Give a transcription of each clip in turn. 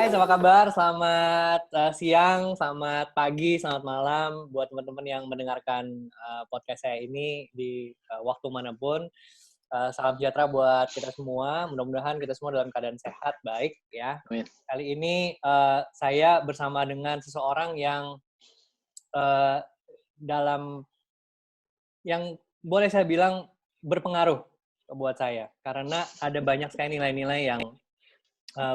guys, apa kabar? Selamat siang, selamat pagi, selamat malam buat teman-teman yang mendengarkan podcast saya ini di waktu manapun. Salam sejahtera buat kita semua. Mudah-mudahan kita semua dalam keadaan sehat, baik ya. Amin. Kali ini saya bersama dengan seseorang yang yang boleh saya bilang berpengaruh buat saya. Karena ada banyak sekali nilai-nilai yang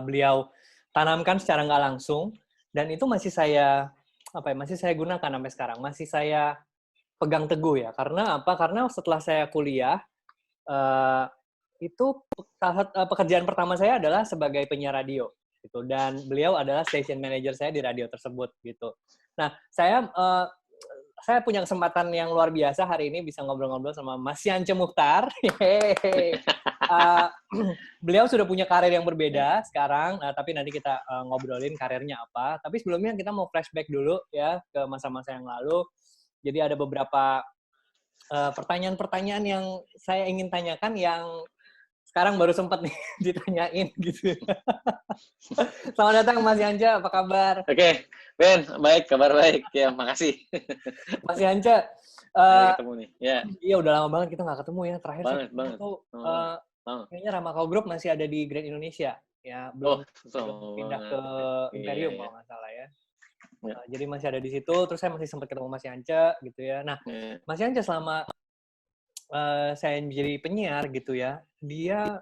beliau tanamkan secara nggak langsung, dan itu masih saya gunakan sampai sekarang, masih saya pegang teguh ya. Karena apa? Karena setelah saya kuliah, itu pekerjaan pertama saya adalah sebagai penyiar radio, gitu. Dan beliau adalah station manager saya di radio tersebut, gitu. Nah, saya punya kesempatan yang luar biasa hari ini bisa ngobrol-ngobrol sama Mas Yance Muchtar. Beliau sudah punya karir yang berbeda sekarang, tapi nanti kita ngobrolin karirnya apa. Tapi sebelumnya kita mau flashback dulu ya ke masa-masa yang lalu. Jadi ada beberapa pertanyaan-pertanyaan yang saya ingin tanyakan yang sekarang baru sempat nih ditanyain gitu. Selamat datang Mas Yance, apa kabar? Oke, Ben, baik, kabar baik. Ya, makasih. Mas Yance, ketemu nih. Ya. Iya, udah lama banget kita nggak ketemu ya. Terakhir banget. tuh kayaknya Ramakau Group masih ada di Grand Indonesia. Ya, belum pindah ke Imperium kalau nggak salah ya. Ya. Jadi masih ada di situ. Terus saya masih sempat ketemu Mas Yance gitu ya. Nah, Mas Yance selama saya menjadi penyiar gitu ya, dia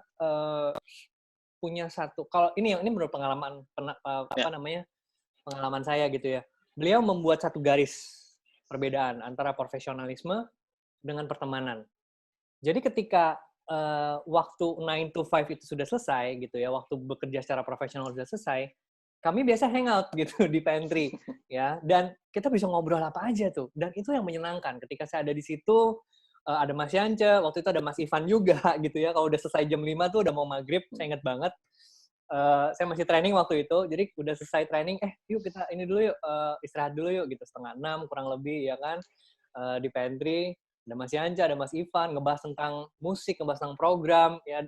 punya satu, kalau ini menurut pengalaman pengalaman saya gitu ya. Beliau membuat satu garis perbedaan antara profesionalisme dengan pertemanan. Jadi ketika waktu 9 to 5 itu sudah selesai gitu ya, waktu bekerja secara profesional sudah selesai, kami biasa hangout gitu di pantry ya, dan kita bisa ngobrol apa aja tuh, dan itu yang menyenangkan. Ketika saya ada di situ, ada Mas Yance, waktu itu ada Mas Ivan juga gitu ya. Kalau udah selesai jam 5 tuh udah mau maghrib, saya ingat banget. Saya masih training waktu itu, jadi udah selesai training, yuk kita ini dulu yuk, istirahat dulu yuk gitu, 5:30 kurang lebih ya kan, di pantry. Ada Mas Yance, ada Mas Ivan, ngebahas tentang musik, ngebahas tentang program, ya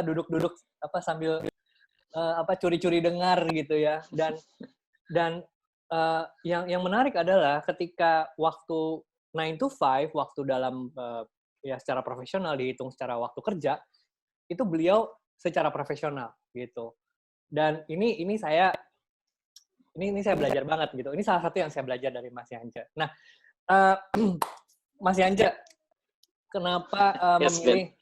duduk-duduk sambil curi-curi dengar gitu ya. Dan yang menarik adalah ketika waktu 9 to 5, waktu dalam ya secara profesional dihitung secara waktu kerja, itu beliau secara profesional gitu. Dan ini saya belajar banget gitu. Ini salah satu yang saya belajar dari Mas Yance. Nah, Mas Yance, kenapa memilih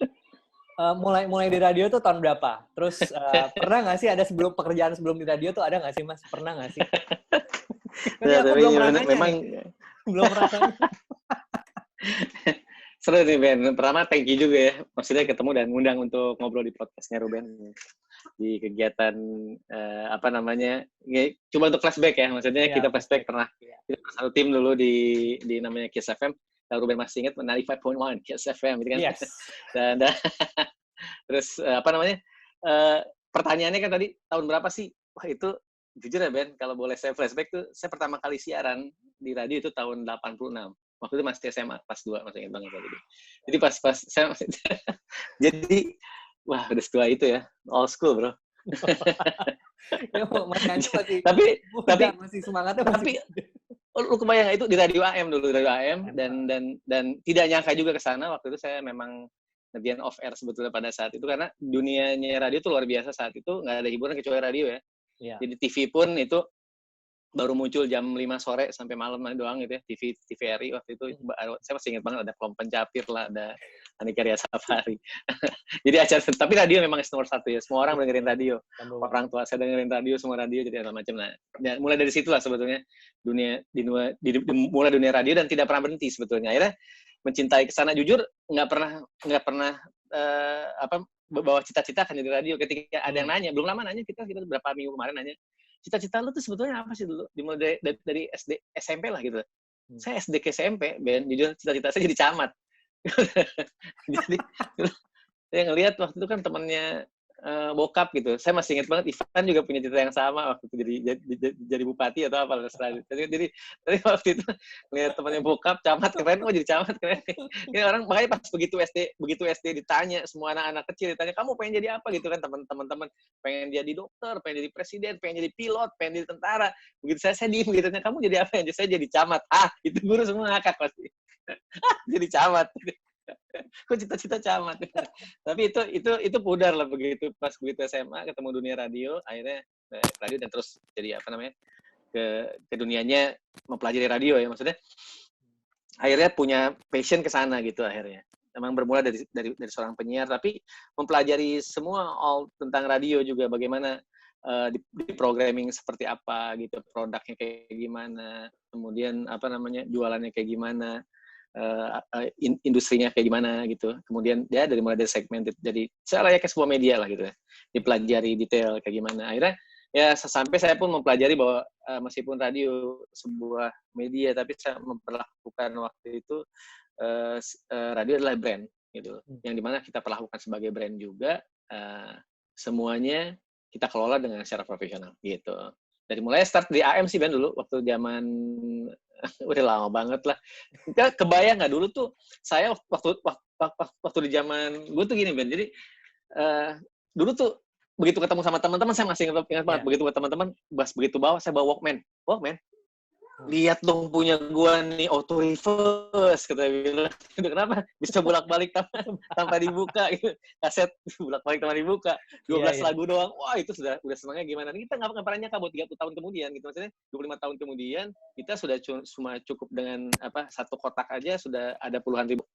mulai di radio tuh tahun berapa? Terus pernah nggak sih ada pekerjaan sebelum di radio tuh, ada nggak sih Mas? Pernah nggak sih? Tapi aku belum pernah nanya. Belum pernah nanya. Seru nih Ben. Pertama thank you juga ya. Maksudnya ketemu dan ngundang untuk ngobrol di podcastnya Ruben. Di kegiatan coba untuk flashback ya. Maksudnya kita flashback pernah kita satu tim dulu di namanya Kiss FM. Ruben masih ingat 95.1 Kiss FM gitu kan. Yes. dan terus pertanyaannya kan tadi tahun berapa sih? Wah, itu jujur ya Ben, kalau boleh saya flashback tuh saya pertama kali siaran di radio itu tahun 86. Waktu itu masih SMA, pas 2, masih ingat banget waktu itu. Jadi pas saya masih jadi wah, udah setua itu ya. Old school, Bro. Ya, masih masih semangatnya tapi lu kebayang itu di radio AM dulu, radio AM dan tidak nyangka juga ke sana. Waktu itu saya memang ngerjain off air sebetulnya pada saat itu, karena dunianya radio itu luar biasa saat itu, nggak ada hiburan kecuali radio ya. Jadi TV pun itu baru muncul jam 5 sore sampai malam doang gitu ya, TVRI waktu itu. Saya masih ingat banget ada Kelompok Pencapir lah, ada Andika Ria Safari. Jadi acara, tapi radio memang nomor satu ya, semua orang dengerin radio. Orang tua saya dengerin radio, semua radio, jadi macam. Nah, mulai dari situlah sebetulnya mulai dunia radio, dan tidak pernah berhenti sebetulnya. Akhirnya mencintai kesana, jujur nggak pernah bawa cita-cita akan jadi radio. Ketika ada yang nanya, belum lama nanya, kita beberapa minggu kemarin nanya, cita-cita lu tuh sebetulnya apa sih dulu? Dimulai dari SD, SMP lah gitu. Saya SD ke SMP, Ben, jujur cita-cita saya jadi camat. Jadi saya ngelihat waktu itu kan temannya bokap gitu. Saya masih ingat banget Ivan juga punya cerita yang sama waktu itu jadi bupati atau apa Australia. Jadi waktu itu lihat temannya bokap camat keren, jadi camat keren. Ini orang makanya pas begitu SD ditanya semua anak-anak kecil ditanya kamu pengen jadi apa gitu kan teman-teman pengen jadi dokter, pengen jadi presiden, pengen jadi pilot, pengen jadi tentara. Begitu saya diem gitu, kamu jadi apa? Saya jadi camat. Itu guru semua ngakak pasti. Jadi camat. Kok cita-cita camat. Tapi itu pudar lah begitu SMA ketemu dunia radio, akhirnya radio dan terus jadi apa namanya ke dunianya mempelajari radio ya, maksudnya akhirnya punya passion ke sana gitu akhirnya. Memang bermula dari seorang penyiar, tapi mempelajari semua all tentang radio juga, bagaimana di programming seperti apa gitu, produknya kayak gimana, kemudian apa namanya jualannya kayak gimana, industrinya kayak gimana gitu. Kemudian ya mulai dari segmented, jadi selayaknya sebuah media lah gitu ya, dipelajari detail kayak gimana. Akhirnya ya sampai saya pun mempelajari bahwa meskipun radio sebuah media, tapi saya memperlakukan waktu itu radio adalah brand gitu, yang dimana kita perlakukan sebagai brand juga, semuanya kita kelola dengan secara profesional gitu. Dari mulai start di AM sih Ben dulu waktu zaman udah lama banget lah. Kebayang nggak dulu tuh saya waktu di zaman gue tuh gini Ben. Jadi dulu tuh begitu ketemu sama teman-teman, saya masih ingat banget. Begitu ketemu teman-teman, begitu bawa saya bawa Walkman. Lihat dong punya gua nih auto reverse, kata bilang. Kenapa bisa bolak-balik tanpa dibuka gitu. Kaset bolak-balik tanpa dibuka. 12 lagu doang. Wah, itu udah senangnya gimana. Kita nggak pernah nyangka buat 30 tahun kemudian gitu. Maksudnya 25 tahun kemudian kita sudah cuma cukup dengan satu kotak aja sudah ada puluhan ribu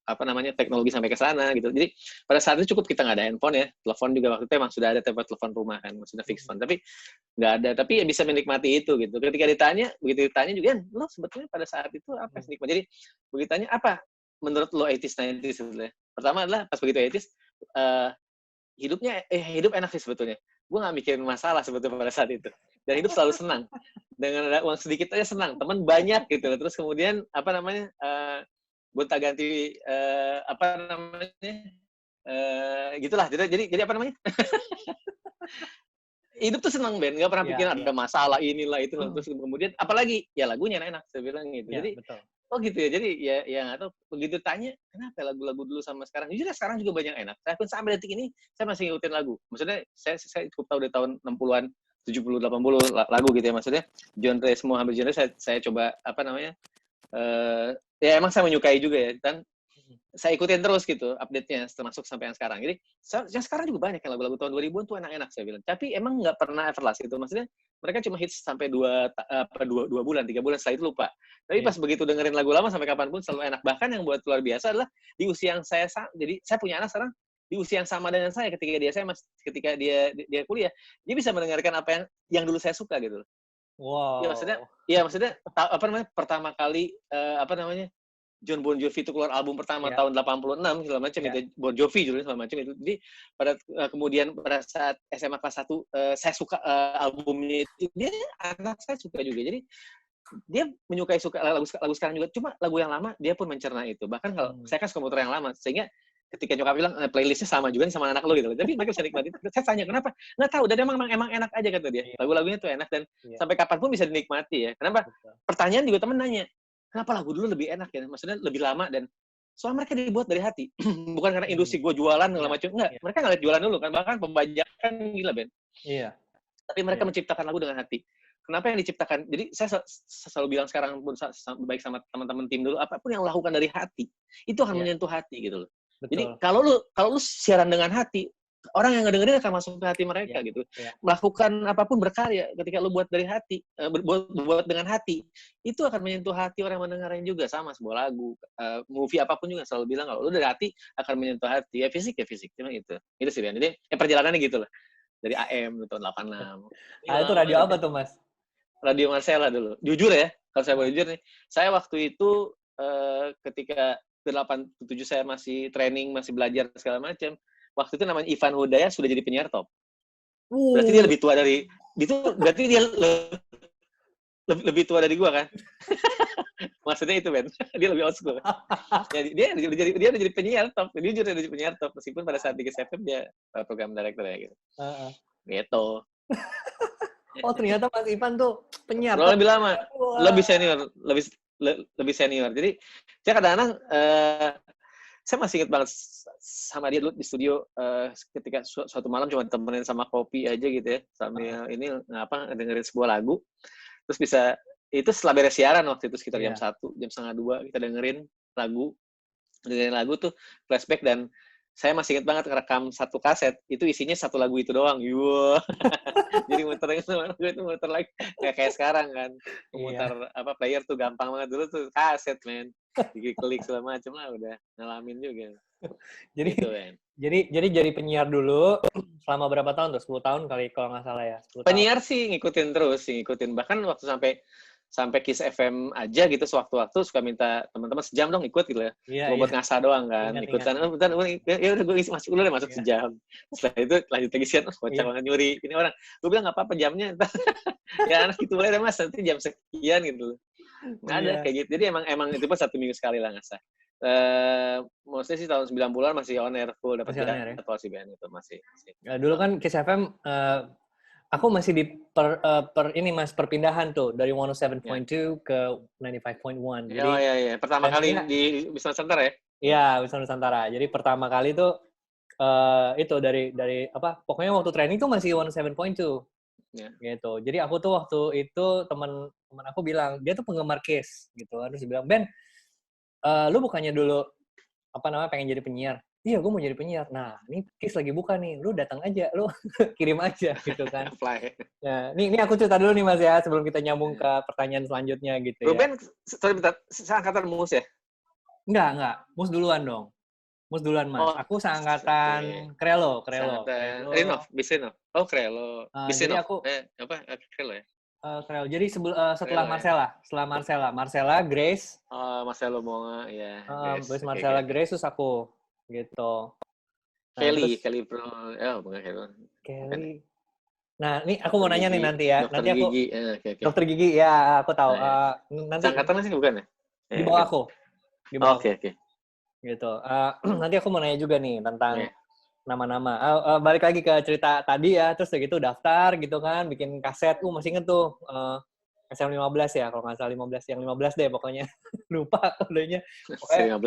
teknologi sampai ke sana gitu. Jadi pada saat itu cukup kita nggak ada handphone ya. Telepon juga waktu itu emang sudah ada telepon rumah kan, maksudnya fixed phone. Tapi nggak ada, tapi ya bisa menikmati itu gitu. Ketika begitu ditanya juga, lo sebetulnya pada saat itu apa sih nikmat? Jadi begitu ditanya apa menurut lo 80s 90s sebetulnya? Pertama adalah pas begitu 80s hidup enak sih sebetulnya. Gue nggak mikirin masalah sebetulnya pada saat itu. Dan hidup selalu senang. Dengan ada uang sedikit aja senang. Teman banyak gitu. Terus kemudian gonta-ganti gitulah. Jadi apa namanya? Hidup tuh senang Ben, nggak pernah pikirin ada masalah inilah itu. Terus kemudian apalagi ya lagunya enak saya bilang gitu. Jadi betul. Oh gitu ya. Jadi ya nggak tahu begitu tanya kenapa lagu-lagu dulu sama sekarang. Jujur sekarang juga banyak enak. Saya pun sampai detik ini saya masih ngikutin lagu. Maksudnya saya cukup tahu dari tahun 60-an, 70, 80 lagu gitu ya. Maksudnya genre semua hampir genre saya coba ya emang saya menyukai juga ya, dan saya ikutin terus gitu update-nya termasuk sampai yang sekarang. Jadi yang sekarang juga banyak yang lagu-lagu tahun 2000-an tuh enak-enak saya bilang. Tapi emang nggak pernah everlast gitu. Maksudnya mereka cuma hits sampai 2 bulan, 3 bulan, setelah itu lupa. Tapi pas begitu dengerin lagu lama sampai kapanpun selalu enak. Bahkan yang buat luar biasa adalah di usia yang jadi saya punya anak sekarang di usia yang sama dengan saya ketika dia kuliah, dia bisa mendengarkan apa yang dulu saya suka gitu. Wow. Ya maksudnya pertama kali John Bon Jovi itu keluar album pertama tahun 86 segala macam itu Bon Jovi judulnya segala macam itu. Jadi kemudian pada saat SMA kelas 1 saya suka albumnya itu, dia anak saya suka juga. Jadi dia menyukai lagu sekarang juga, cuma lagu yang lama dia pun mencerna itu. Bahkan kalau saya kan suka muter yang lama, sehingga ketika nyokap bilang playlistnya sama juga nih sama anak lo gitu. Tapi mereka bisa nikmati. Saya tanya kenapa? Nggak tahu. Dan emang enak aja kata dia. Lagu-lagunya tuh enak dan sampai kapanpun bisa dinikmati ya. Kenapa? Pertanyaan juga temen nanya. Kenapa lagu dulu lebih enak ya? Maksudnya lebih lama dan soal mereka dibuat dari hati. Bukan karena industri gue jualan segala macam. Enggak. Mereka nggak lihat jualan dulu kan. Bahkan pembajakan gila Ben. Iya. Tapi mereka menciptakan lagu dengan hati. Kenapa yang diciptakan? Jadi saya selalu bilang sekarang pun baik sama teman-teman tim dulu, apapun yang lakukan dari hati itu akan menyentuh hati gitu loh. Betul. Jadi kalau lu siaran dengan hati, orang yang ngedengerin akan masuk ke hati mereka gitu. Melakukan apapun berkarya ketika lu buat dari hati, buat dengan hati, itu akan menyentuh hati orang yang mendengarnya juga. Sama sebuah lagu, movie apapun juga selalu bilang kalau lu dari hati akan menyentuh hati. Ya fisik cuma itu sih Ben. Jadi perjalanannya gitu lah. Dari AM tahun 86. Itu radio apa tuh Mas? Radio Marcella dulu. Jujur ya, kalau saya boleh jujur nih, saya waktu itu ketika 87 saya masih training, masih belajar segala macam. Waktu itu namanya Ivan Hudayat sudah jadi penyiar top. Berarti dia lebih tua dari berarti dia lebih tua dari gua kan? Maksudnya itu, Ben. Dia lebih old school. Dia udah jadi penyiar top. Dia udah jadi penyiar top. Meskipun pada saat di Kiss FM dia program director ya gitu. Gitu. Oh, ternyata Mas Ivan tuh penyiar. Lebih lama. Lebih senior. Jadi, saya kadang-kadang saya masih ingat banget sama dia dulu di studio ketika suatu malam cuma temenin sama kopi aja gitu ya. Sambil ini dengerin sebuah lagu. Terus bisa itu setelah beres siaran waktu itu sekitar jam 1, jam setengah 2 kita dengerin lagu tuh flashback dan saya masih ingat banget rekam satu kaset itu isinya satu lagu itu doang. Jadi muter lagi kayak sekarang kan. Memutar player tuh gampang banget, dulu tuh kaset men. Klik segala macam lah udah ngalamin juga. Jadi gitu, kan. jadi penyiar dulu selama berapa tahun tuh? 10 tahun kali kalau nggak salah ya. Penyiar sih ngikutin bahkan waktu sampai Kiss FM aja gitu sewaktu-waktu suka minta teman-teman sejam dong ikut gitu ya. Buat ngasah doang kan. Ikutan ya udah gue masuk dulu deh sejam. Setelah itu lanjut lagi sian kocak banget nyuri. Ini orang gue bilang enggak apa-apa jamnya. Ya anak gitu boleh deh Mas nanti jam sekian gitu. Nggak ada kayak gitu. Jadi emang itu pas 1 minggu sekali lah ngasah. Maksudnya sih tahun 90-an masih on air full dapat jadwal sih Ben itu masih. Dulu kan Kiss FM aku masih di perpindahan tuh dari 107.2 ke 95.1. Jadi iya. Pertama kali di Wisma Nusantara ya? Iya, Wisma Nusantara. Jadi pertama kali tuh itu dari pokoknya waktu training tuh masih 107.2. Gitu. Jadi aku tuh waktu itu teman aku bilang dia tuh penggemar Kiss gitu. Terus dia bilang, "Ben, lu bukannya dulu pengen jadi penyiar?" "Iya, gue mau jadi penyiar." "Nah, ini Kiss lagi buka nih, lu datang aja, lu kirim aja," gitu kan. Nah, ini aku cerita dulu nih Mas ya, sebelum kita nyambung ke pertanyaan selanjutnya gitu ya. Ruben, sorry bentar, seangkatan Mus ya? Enggak, Mus duluan dong. Mus duluan Mas. Aku seangkatan Krelo. Rinov, bis Rinov. Oh, Krelo. Bis Rinov. Krelo ya? Krelo. Jadi setelah Marcella, Grace. Marcelo Bonga, ya. Terus Marcella, Grace, terus aku gitu. Kelly Pro. Bukan Kelly. Nah, ini aku mau nanya nih nanti ya. Dokter nanti aku Gigi. Dokter Gigi, ya aku tahu. Nanti seangkatan sih bukan ya? Di bawah aku. Oke. Gitu. Nanti aku mau nanya juga nih tentang nama-nama. Balik lagi ke cerita tadi ya, terus gitu daftar gitu kan, bikin kaset. Masih inget tuh SM15 ya, kalau nggak salah 15, yang 15 deh pokoknya. Lupa kodenya. 15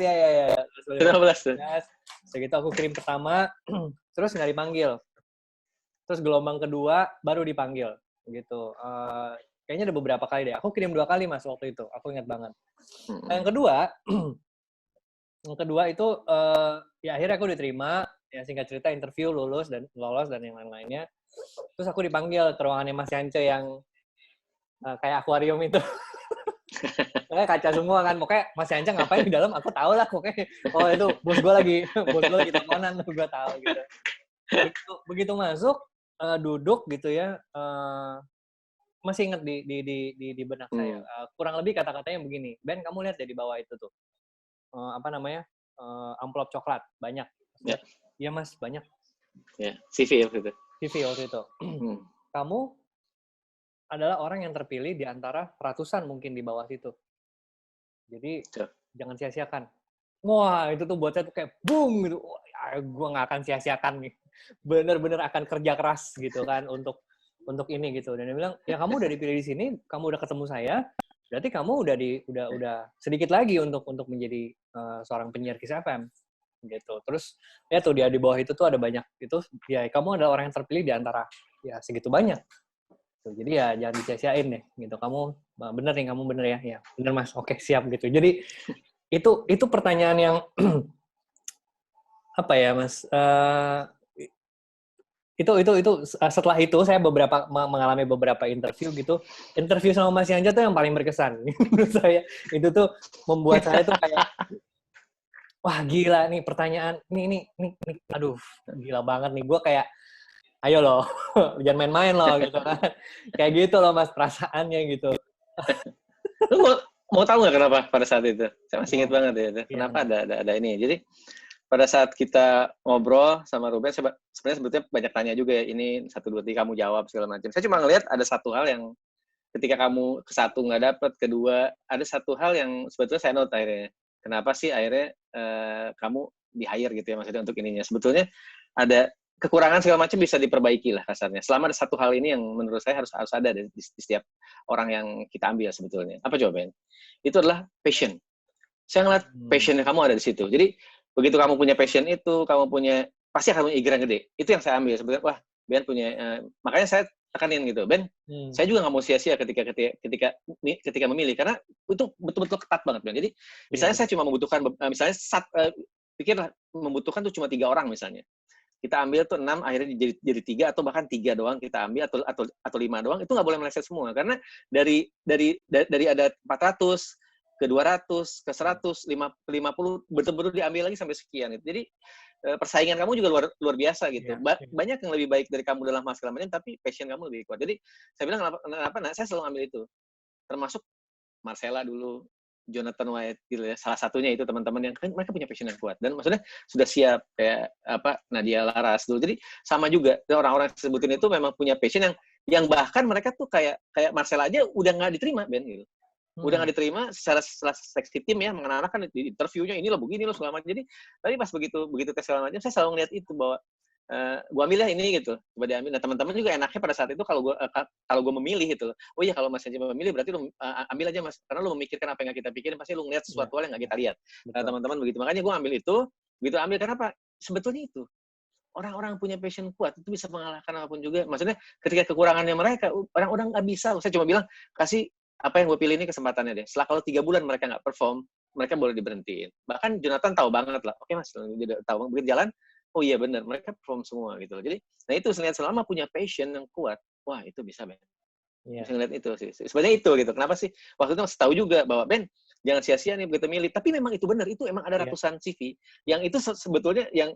ya. 15. Segitu aku kirim pertama, terus nggak dipanggil. Terus gelombang kedua baru dipanggil gitu. Kayaknya ada beberapa kali deh. Aku kirim 2 kali Mas waktu itu. Aku ingat banget. Yang kedua itu ya akhirnya aku diterima. Ya singkat cerita interview lolos dan yang lain-lainnya. Terus aku dipanggil ke ruangannya Mas Yance yang kayak akuarium itu. Pokoknya kaca semua kan. Pokoknya Mas Yance ngapain di dalam aku tahu lah. Pokoknya itu bos gue lagi teleponan tuh gue tahu gitu. Begitu masuk duduk gitu ya. Masih ingat di benak saya. Kurang lebih kata-katanya begini. Ben, kamu lihat deh di bawah itu tuh. Amplop coklat. Banyak. Iya, Mas, banyak. Ya, CV waktu itu. Kamu adalah orang yang terpilih di antara ratusan mungkin di bawah situ. Jadi, jangan sia-siakan. Wah, itu tuh buat saya tuh kayak boom gitu. Gue nggak akan sia-siakan nih. Bener-bener akan kerja keras gitu kan untuk ini gitu. Dan dia bilang, ya kamu udah dipilih di sini, kamu udah ketemu saya, berarti kamu udah sedikit lagi untuk menjadi seorang penyiar Kiss FM gitu. Terus ya tuh dia di bawah itu tuh ada banyak itu ya kamu adalah orang yang terpilih di antara ya segitu banyak. Tuh, jadi ya jangan disia-siain deh gitu. Kamu bener nih, kamu bener ya. Ya, bener Mas. Oke, siap gitu. Jadi itu pertanyaan yang apa ya, Mas? Itu setelah itu saya mengalami beberapa interview gitu. Interview sama Mas Yanja tuh yang paling berkesan menurut saya. Itu tuh membuat saya tuh kayak wah gila nih pertanyaan nih aduh gila banget nih, gue kayak ayo loh jangan main-main loh gitu kan. Kayak gitu loh Mas perasaannya gitu. Lu mau tahu nggak kenapa pada saat itu? Saya masih ingat banget ya. Kenapa ada ini. Jadi pada saat kita ngobrol sama Ruben, sebenarnya sebetulnya banyak tanya juga ya, ini 1, 2, 3 kamu jawab segala macam. Saya cuma ngelihat ada satu hal yang ketika kamu ke satu nggak dapet, kedua ada satu hal yang sebetulnya saya note akhirnya. Kenapa sih akhirnya kamu di-hire gitu ya maksudnya untuk ininya. Sebetulnya ada kekurangan segala macam bisa diperbaiki lah kasarnya. Selama ada satu hal ini yang menurut saya harus ada di setiap orang yang kita ambil sebetulnya. Apa jawabannya? Itu adalah passion. Saya ngeliat passion kamu ada di situ. Jadi begitu kamu punya passion itu, kamu punya pasti akan punya eager yang gede. Itu yang saya ambil sebetulnya. Wah, Ben punya. Makanya saya tekanin gitu, Ben. Saya juga nggak mau sia-sia ketika memilih karena itu betul-betul ketat banget, Ben. Jadi misalnya saya cuma membutuhkan, misalnya pikirlah membutuhkan tuh cuma 3 orang misalnya. Kita ambil tuh 6, akhirnya jadi 3 atau bahkan 3 doang kita ambil atau 5 doang, itu nggak boleh meleset semua karena dari ada 400 ke 200 ke 100 50 betul-betul diambil lagi sampai sekian. Jadi persaingan kamu juga luar biasa gitu. Banyak yang lebih baik dari kamu dalam hal segala macam, tapi passion kamu lebih kuat. Jadi saya bilang kenapa saya selalu ambil itu. Termasuk Marcella dulu, Jonathan White gitu ya. Salah satunya itu teman-teman yang mereka punya passion yang kuat dan maksudnya sudah siap kayak Nadia Laras dulu. Jadi sama juga orang-orang yang sebutin itu memang punya passion yang bahkan mereka tuh kayak Marcella aja udah nggak diterima Ben gitu. Udah nggak diterima secara seleksi tim ya, mengenalkan di interviewnya ini loh begini loh segala macam. Jadi tapi pas begitu tes segala macam saya selalu ngeliat itu bahwa gua ambil ya ini gitu, coba diambil. Nah teman-teman juga enaknya pada saat itu kalau gua memilih gitu, oh iya kalau Mas Haji memilih berarti lu ambil aja Mas, karena lu memikirkan apa yang kita pikirin, pasti lu ngeliat sesuatu hal yang nggak kita lihat. Nah, teman-teman begitu, makanya gua ambil itu, begitu ambil karena apa? Sebetulnya itu orang-orang punya passion kuat itu bisa mengalahkan apapun juga. Maksudnya ketika kekurangannya mereka, orang-orang nggak bisa. Saya cuma bilang kasih apa yang gue pilih ini kesempatannya deh. Setelah kalau 3 bulan mereka nggak perform, mereka boleh diberhentiin. Bahkan Jonathan tahu banget lah. Oke Mas, dia tahu begitu jalan. Oh iya benar, mereka perform semua gitu. Jadi, nah itu selama punya passion yang kuat, wah itu bisa Ben. Bisa ngeliat itu sih. Sebenarnya itu gitu. Kenapa sih? Waktu itu Mas tahu juga bahwa Ben jangan sia-sia nih begitu milih. Tapi memang itu benar. Itu emang ada ratusan CV. Yang itu sebetulnya yang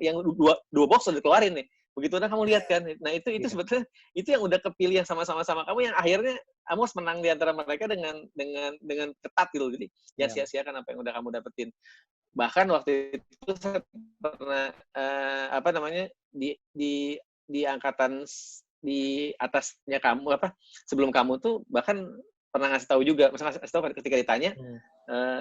dua box udah dikeluarin nih. Begitu udah kamu lihat kan. Nah itu sebetulnya itu yang udah kepilih yang sama-sama kamu yang akhirnya kamu harus menang di antara mereka dengan ketat gitu. Jadi jangan sia-siakan apa yang udah kamu dapetin. Bahkan waktu itu saya pernah di angkatan di atasnya kamu sebelum kamu tuh bahkan pernah ngasih tahu juga, masa ngasih tahu ketika ditanya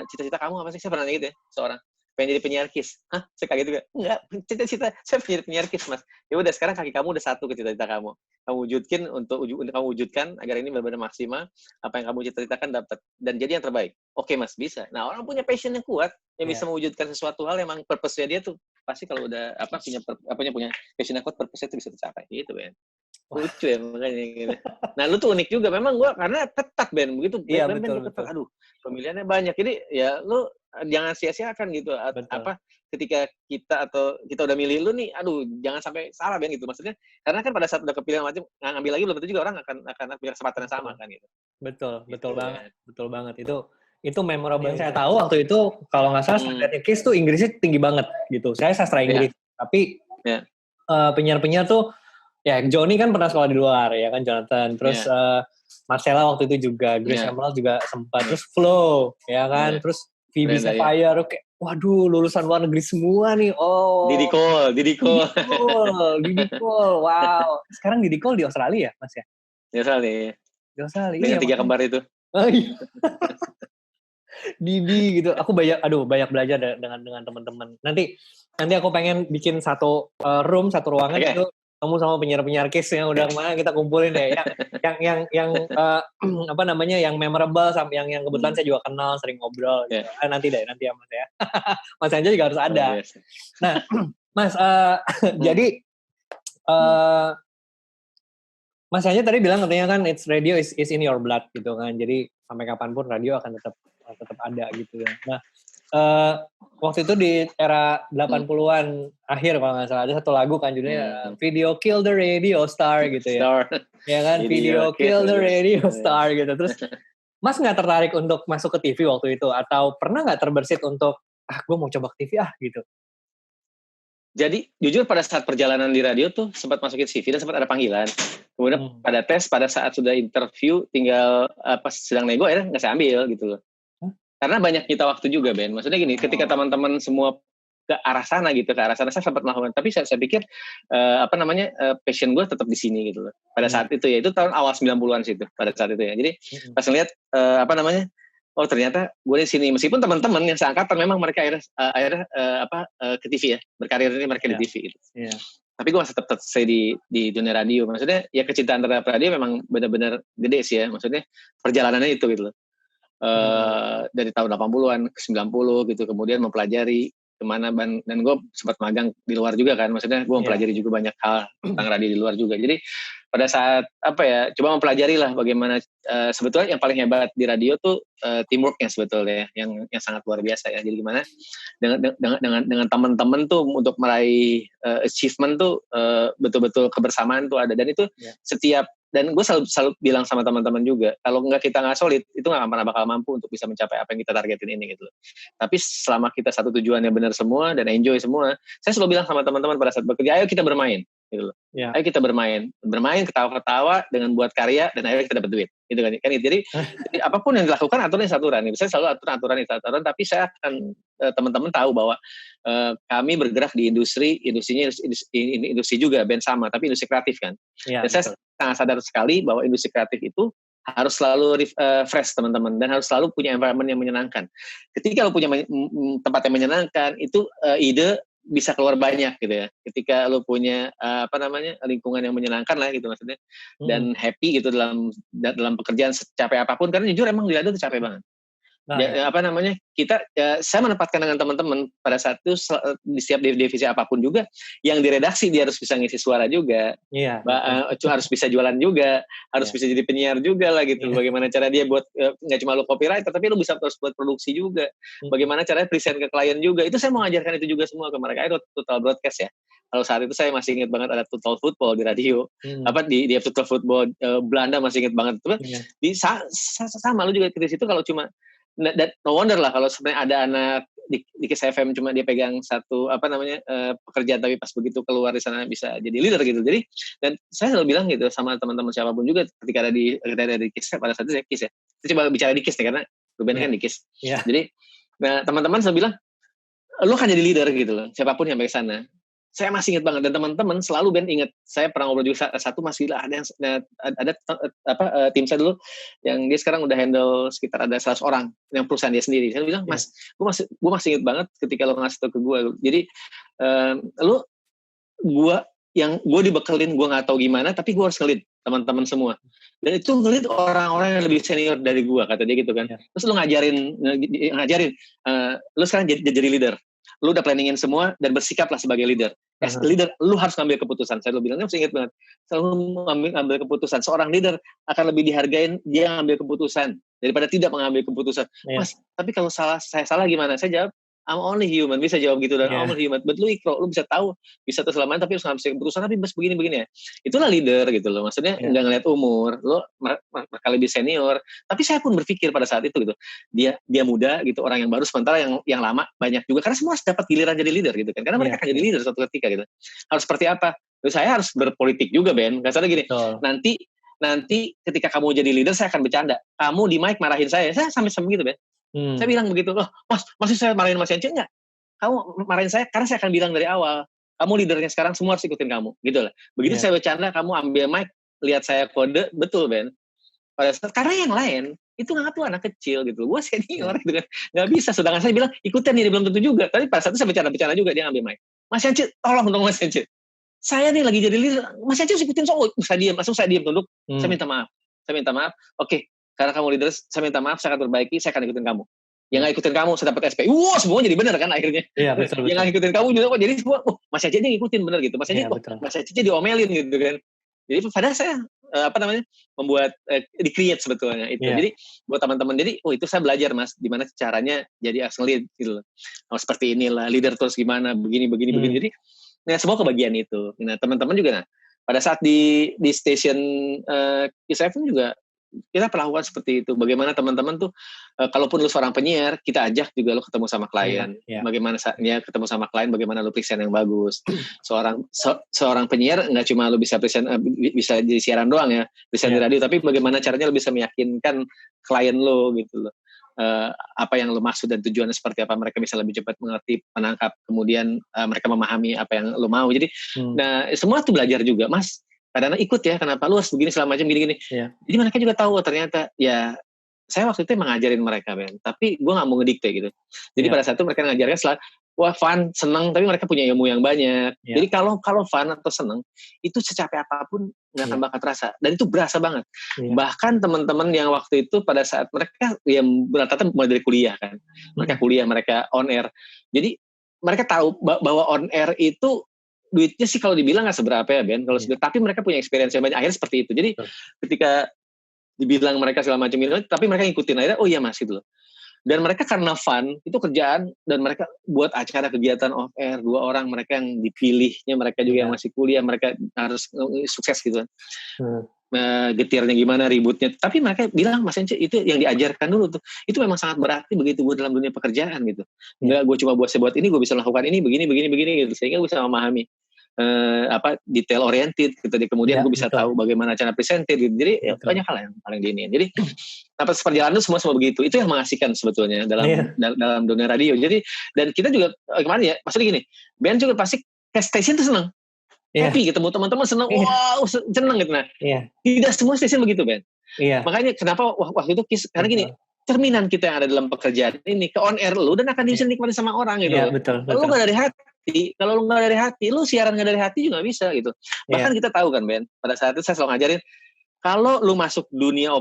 cita-cita kamu apa sih, saya pernah nanya gitu ya seorang pengen jadi penyiar KIS. Hah? Saya kaget juga. Enggak, cita-cita saya pengen jadi penyiar KIS, Mas. Ya udah sekarang kaki kamu udah satu ke cita-cita kamu. Kamu wujudkan untuk kamu wujudkan agar ini benar-benar maksimal apa yang kamu cita-citakan dapat dan jadi yang terbaik. Oke, Mas, bisa. Nah, orang punya passion yang kuat yang bisa mewujudkan sesuatu hal yang emang purpose-nya dia tuh pasti kalau udah punya passion yang kuat, purpose-nya itu bisa tercapai. Gitu, Ben. Lucu ya makanya gitu. Nah, lu tuh unik juga. Memang gua karena ketat Ben begitu. Ben ketat. Aduh, pemilihannya banyak. Jadi ya lu jangan sia-siakan gitu. Ketika kita udah milih lu nih, aduh jangan sampai salah Ben gitu. Maksudnya karena kan pada saat udah kepilihan macam ngambil lagi belum tentu juga orang akan punya kesempatan yang sama kan gitu. Betul banget. Itu memorable. Saya tahu waktu itu kalau nggak salah standarnya KIS tuh Inggrisnya tinggi banget gitu. Saya sastra Inggris, tapi penyiar-penyiar tuh ya Johnny kan pernah sekolah di luar ya kan, Jonathan. Terus Marcella waktu itu juga, Grace Emerald juga sempat. Terus Flo ya kan, terus Phoebe Sapphire, kayak waduh lulusan luar negeri semua nih. Oh. Didi Cole. Wow. Sekarang Didi Cole di Australia, Mas ya? Di Australia. Dengan 3 kembar itu. Oh iya. Didi gitu. Aku banyak belajar dengan teman-teman. Nanti aku pengen bikin satu ruangan itu kamu sama penyiar-penyiar KIS yang udah kemana kita kumpulin deh. Yang yang memorable sama yang kebetulan saya juga kenal, sering ngobrol gitu. Nanti ya Mas ya. Mas Anja juga harus ada. Nah, Mas jadi Mas Anja tadi bilang katanya kan radio is in your blood gitu kan. Jadi sampai kapanpun radio akan tetap ada gitu ya. Nah, waktu itu di era 80-an akhir kalau nggak salah ada satu lagu kan judulnya Video Kill the Radio Star gitu ya. Ya kan, Video Kill the Radio Star gitu. Terus Mas nggak tertarik untuk masuk ke TV waktu itu atau pernah nggak terbersit untuk gue mau coba ke TV gitu? Jadi jujur pada saat perjalanan di radio tuh sempat masukin CV dan sempat ada panggilan. Kemudian pada tes pada saat sudah interview tinggal pas sedang nego akhirnya nggak saya ambil gitu loh. Karena banyak kita waktu juga Ben. Maksudnya gini, ketika teman-teman semua ke arah sana gitu, ke arah sana saya sempat melakukan, tapi saya pikir passion gue tetap di sini gitu loh. Pada saat itu ya, itu tahun awal 90-an situ pada saat itu ya. Jadi pas ngeliat oh ternyata gue di sini, meskipun teman-teman yang seangkatan memang mereka akhirnya ke TV ya, berkarir ini mereka di TV gitu. Tapi gue masih tetap stay di dunia radio. Maksudnya ya kecintaan terhadap radio memang benar-benar gede sih ya. Maksudnya perjalanannya itu gitu loh. Dari tahun 80-an ke 90 gitu, kemudian mempelajari kemana, dan gue sempat magang di luar juga kan. Maksudnya gue mempelajari juga banyak hal tentang radio di luar juga. Jadi pada saat coba mempelajari lah bagaimana sebetulnya yang paling hebat di radio tuh teamworknya sebetulnya yang sangat luar biasa ya. Jadi gimana dengan teman-teman tuh untuk meraih achievement tuh betul-betul kebersamaan tuh ada, dan itu setiap, dan gue selalu bilang sama teman-teman juga, kalau kita nggak solid itu nggak pernah bakal mampu untuk bisa mencapai apa yang kita targetin ini gitu. Tapi selama kita satu tujuannya benar semua dan enjoy semua, saya selalu bilang sama teman-teman pada saat bekerja, ayo kita bermain gitu loh. Ayo kita bermain ketawa-ketawa dengan buat karya, dan akhirnya kita dapat duit gitu kan. Jadi apapun yang dilakukan aturan. Saya selalu aturan, tapi saya akan teman-teman tahu bahwa kami bergerak di industrinya industri juga band sama, tapi industri kreatif kan. Dan saya sangat sadar sekali bahwa industri kreatif itu harus selalu fresh teman-teman, dan harus selalu punya environment yang menyenangkan. Ketika lo punya tempat yang menyenangkan, itu ide bisa keluar banyak gitu ya. Ketika lo punya lingkungan yang menyenangkan lah gitu maksudnya, dan happy gitu dalam pekerjaan secapek apapun, karena jujur emang di radio tuh capek banget. Saya menempatkan dengan teman-teman pada saat itu di setiap divisi apapun juga, yang di redaksi dia harus bisa ngisi suara juga, harus bisa jualan juga, harus bisa jadi penyiar juga lah gitu. Bagaimana cara dia buat nggak cuma lo copywriter, tapi lo bisa terus buat produksi juga. Bagaimana caranya present ke klien juga. Itu saya mau ajarkan itu juga semua ke mereka. Itu Total Broadcast ya. Kalau saat itu saya masih ingat banget ada Total Football di radio. Di Total Football Belanda masih ingat banget. Sama lo juga di situ, kalau cuma no wonder lah kalau sebenarnya ada anak di Kiss FM cuma dia pegang satu pekerjaan, tapi pas begitu keluar di sana bisa jadi leader gitu. Jadi, dan saya selalu bilang gitu sama teman-teman siapapun juga ketika ada di Kiss, pada saat itu saya Kiss ya. Saya coba bicara di Kiss nih, karena Ruben kan di Kiss. Jadi teman-teman selalu bilang lo kan jadi leader gitu loh, siapapun yang sampai sana. Saya masih ingat banget, dan teman-teman selalu ingat. Saya pernah ngobrol juga satu, masih ada tim saya dulu yang dia sekarang udah handle sekitar ada 100 orang yang perusahaan dia sendiri. Saya bilang, Mas, gue masih ingat banget ketika lo ngasih tau ke gue. Jadi gue dibekelin, gue nggak tahu gimana, tapi gue harus ngelit teman-teman semua. Dan itu ngelit orang-orang yang lebih senior dari gue, kata dia gitu kan. Terus lo ngajarin, lo sekarang jadi leader. Lu udah planningin semua dan bersikaplah sebagai leader. As leader, lu harus ngambil keputusan. Saya bilangnya masih ingat banget. Selalu ngambil keputusan. Seorang leader akan lebih dihargain dia ngambil keputusan daripada tidak mengambil keputusan. Mas, tapi kalau saya salah gimana? Saya jawab, I'm only human. Bisa jawab gitu, dan I'm only human. But lu bisa tahu, bisa terus lama, tapi harus ngambil keputusan, tapi begini ya. Itulah leader gitu loh. Maksudnya nggak ngeliat umur. Lu mereka lebih senior. Tapi saya pun berpikir pada saat itu gitu. Dia muda gitu, orang yang baru, sementara yang lama banyak juga. Karena semua harus dapat giliran jadi leader gitu kan. Karena mereka akan jadi leader suatu ketika gitu. Harus seperti apa? Terus saya harus berpolitik juga, Ben. Kasarnya gini, nanti ketika kamu jadi leader, saya akan bercanda. Kamu di mic marahin saya sampai begitu, Ben. Saya bilang begitu, loh, Mas, masih saya marahin Mas Yance? Enggak. Kamu marahin saya karena saya akan bilang dari awal, kamu leadernya sekarang, semua harus ikutin kamu, gitu lah. Begitu saya bercanda, kamu ambil mic, lihat saya kode, betul, Ben. Karena yang lain itu nggak tuh anak kecil gitu, gue senior gitu kan, nggak bisa. Sedangkan saya bilang ikutin ini, belum tentu juga. Tapi pada saat itu saya bercanda juga, dia ambil mic. Mas Yance, tolong dong Mas Yance. Saya nih lagi jadi leader, Mas Yance harus ikutin saya diam, langsung saya diam tunduk. Saya minta maaf. Oke. Karena kamu leader, saya minta maaf, saya akan perbaiki, saya akan ikutin kamu. Yang nggak ikutin kamu, saya dapat SP. Semua jadi benar kan akhirnya. Iya, betul. Yang nggak ikutin kamu juga kok jadi semua, Mas Yance ngikutin benar gitu. Mas Yance diomelin gitu kan. Jadi padahal saya membuat di-create sebetulnya itu. Jadi buat teman-teman, jadi itu saya belajar, Mas, gimana caranya jadi as lead gitu loh. Seperti inilah leader terus gimana, begini. Jadi semua kebagian itu. Nah, teman-teman juga pada saat di station Kiss FM juga kita perlakukan seperti itu. Bagaimana teman-teman tuh, kalaupun lu seorang penyiar, kita ajak juga lu ketemu sama klien. Bagaimana saatnya ketemu sama klien, bagaimana lu present yang bagus. Seorang penyiar nggak cuma lu bisa present, bisa jadi siaran doang ya, present di radio, tapi bagaimana caranya lu bisa meyakinkan klien lu gitu loh. apa yang lo maksud dan tujuannya seperti apa, mereka bisa lebih cepat mengerti, menangkap, kemudian mereka memahami apa yang lo mau. Jadi nah semua tuh belajar juga, Mas. Kadang-kadang ikut ya, kenapa lu harus begini selama macam gini-gini. Jadi mereka juga tahu ternyata ya saya waktu itu emang ngajarin mereka, Ben. Tapi gue gak mau ngedikte gitu. Jadi pada saat itu mereka ngajarkan setelah, wah fun, seneng, tapi mereka punya ilmu yang banyak. Jadi kalau fun atau seneng, itu secapek apapun gak akan bakal terasa. Dan itu berasa banget. Bahkan teman-teman yang waktu itu pada saat mereka, ya rata-rata mulai dari kuliah kan. Mereka kuliah, mereka on air. Jadi mereka tahu bahwa on air itu duitnya sih kalau dibilang gak seberapa ya, Ben. Tapi mereka punya experience yang banyak. Akhirnya seperti itu. Jadi ketika dibilang mereka segala macam ini, tapi mereka ngikutin akhirnya, oh iya Mas gitu loh. Dan mereka karena fun, itu kerjaan, dan mereka buat acara kegiatan off air, 2 orang mereka yang dipilihnya, mereka juga yang masih kuliah, mereka harus sukses gitu. Getirnya gimana, ributnya, tapi mereka bilang, Mas Ence, itu yang diajarkan dulu tuh, itu memang sangat berarti begitu gue dalam dunia pekerjaan gitu. Enggak gue cuma buat ini, gue bisa melakukan ini, begini gitu, sehingga gue bisa memahami detail oriented gitu. Kemudian gue bisa tahu bagaimana cara presented gitu. Jadi banyak hal yang paling diiniin. Jadi dapat perjalanan semua begitu. Itu yang mengasihkan sebetulnya dalam dunia radio. Jadi dan kita juga kemarin ya, maksudnya gini, Ben juga pasti ke station tuh seneng. Happy ketemu teman-teman, seneng, wow, seneng gitu. Nah, tidak semua stasiun begitu, Ben. Makanya kenapa waktu itu karena gini, cerminan kita yang ada dalam pekerjaan ini ke on air lu dan akan bisa nikmati sama orang gitu. Betul. Lu nggak dari hati. Kalau lu nggak dari hati, lu siaran nggak dari hati juga bisa gitu. Bahkan kita tahu kan, Ben, pada saat itu saya selalu ngajarin, kalau lu masuk dunia,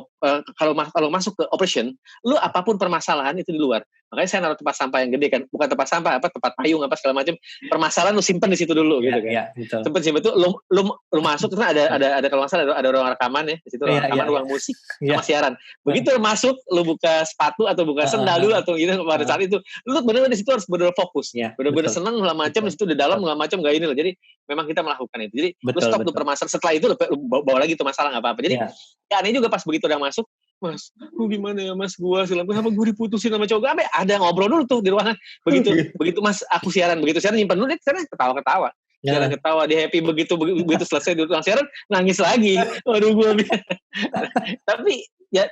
kalau masuk ke operation, lu apapun permasalahan itu di luar. Makanya saya naruh tempat sampah yang gede kan, bukan tempat sampah, tempat payung segala macam. Permasalahan lu simpen di situ dulu gitu kan. Simpen itu lu masuk itu ada kalau nggak salah ada ruang rekaman ya di situ, ruang musik sama siaran. Begitu lu masuk, lu buka sepatu atau buka sendal dulu atau gitu pada saat itu, lu benar-benar di situ harus benar fokus. Benar-benar seneng segala macam di situ di dalam segala macam enggak ini loh. Jadi memang kita melakukan itu. Jadi lu stop tuh permasalahan, setelah itu lu bawa lagi tuh masalah enggak apa-apa. Jadi ya ini juga pas begitu udah masuk, Mas, gimana ya Mas, kenapa gue diputusin sama cowok? Ada ngobrol dulu tuh di ruangan. Begitu Mas, aku siaran nyimpan dulu deh, karena ketawa-ketawa. Siaran ketawa, dia happy begitu selesai di ruang siaran, nangis lagi. Waduh, gue.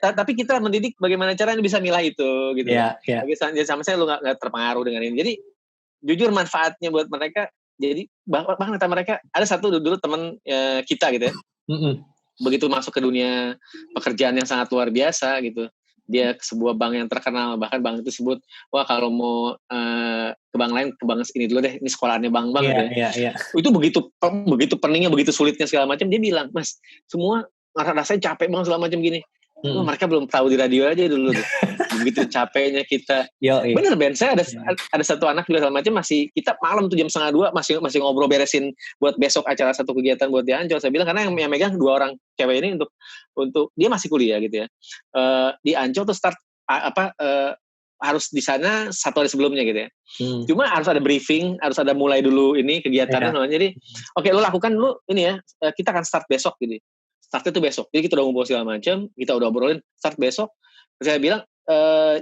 Tapi kita mendidik bagaimana caranya bisa milah itu, gitu. Sama saya lu nggak terpengaruh dengan ini. Jadi jujur manfaatnya buat mereka. Jadi bahkan kata mereka, ada satu dulu teman kita gitu ya. Begitu masuk ke dunia pekerjaan yang sangat luar biasa gitu, dia ke sebuah bank yang terkenal, bahkan bank itu sebut, wah kalau mau ke bank lain, ke bank ini dulu deh, ini sekolahannya bank itu begitu peningnya, begitu sulitnya segala macam. Dia bilang, Mas, semua rasanya capek banget segala macam gini. Mereka belum tahu di radio aja dulu tuh. Begitu capeknya kita. Bener Ben, saya ada satu anak juga segala macam, masih kita malam tuh jam 1:30 masih ngobrol beresin buat besok acara satu kegiatan buat di Ancol. Saya bilang karena yang megang 2 orang cewek ini untuk dia masih kuliah gitu ya. Di Ancol tuh start harus di sana 1 hari sebelumnya gitu ya. Cuma harus ada briefing, harus ada mulai dulu ini kegiatannya. Jadi oke, lo lakukan dulu ini ya, kita akan start besok gitu. Startnya tuh besok. Jadi kita udah ngumpul segala macam, kita udah obrolin start besok. Saya bilang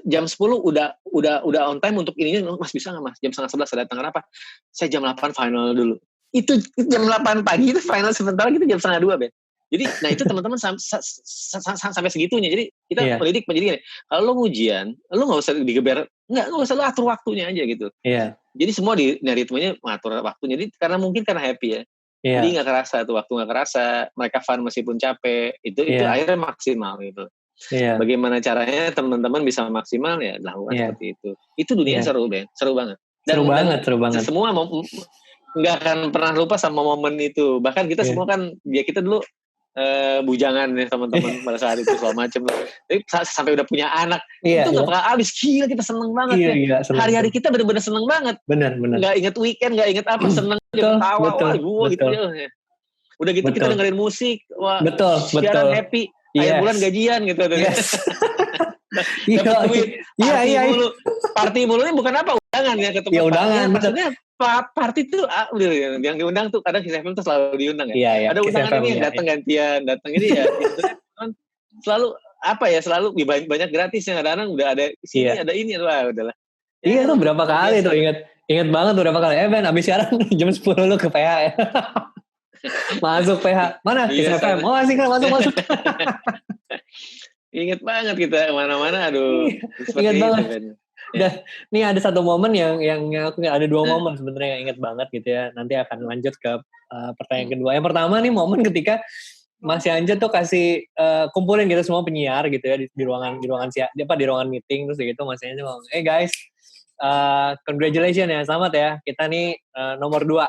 jam 10 udah on time untuk ininya, Mas bisa nggak Mas? Jam 10:30 saya datang, kenapa? Saya jam 8 final dulu. Itu jam 8 pagi itu final, sebentar kita jam 1:30 Ben. Jadi nah itu teman-teman sampai segitunya. Jadi kita mendidik gini, kalau lo ujian, lo nggak usah digeber, nggak usah lo atur waktunya aja gitu. Jadi semua di ritmenya mengatur waktunya. Jadi karena happy ya. Jadi nggak kerasa tuh waktu, nggak kerasa, mereka fun meskipun capek, itu akhirnya maksimal gitu. Bagaimana caranya teman-teman bisa maksimal ya lakukan seperti itu. Itu dunia seru Ben, seru banget. Seru banget. Semua nggak akan pernah lupa sama momen itu. Bahkan kita semua kan, kita dulu bujangan ya teman-teman pada saat itu segala macam. Tapi sampai udah punya anak, itu nggak bakal habis. Gila, kita seneng banget ya. Hari-hari kita benar-benar seneng banget. Benar. Nggak inget weekend, nggak inget apa, seneng aja, ketawa, wah gue gitu ya. Udah gitu kita dengerin musik, wah, siaran happy. Akhir bulan gajian gitu. Dapat duit, mulu. Party mulu ini bukan apa, undangan ya ketemu. Ya undangan. Maksudnya party tuh yang diundang tuh kadang Kiss FM tuh selalu diundang ya. Ada undangan ini yang datang gantian, datang ini ya. Selalu selalu banyak gratisnya, kadang-kadang udah ada sini ada ini, wah udahlah. Iya tuh berapa kali tuh, ingat banget tuh berapa kali. Ben abis siaran jam 10 lu ke PH ya. Masuk PH. Mana? Kiss FM. Oh, asik kan, masuk. Ingat banget kita kemana-mana, aduh. Ingat Seperti banget. itu kan. Dan nih ada satu momen yang aku ada 2 momen sebenarnya yang ingat banget gitu ya. Nanti akan lanjut ke pertanyaan kedua. Yang pertama nih momen ketika Mas Yanja tuh kasih kumpulin gitu semua penyiar gitu ya di ruangan meeting terus gitu Mas Yanja ngomong, "Hey guys, congratulations ya, selamat ya. Kita nih nomor 2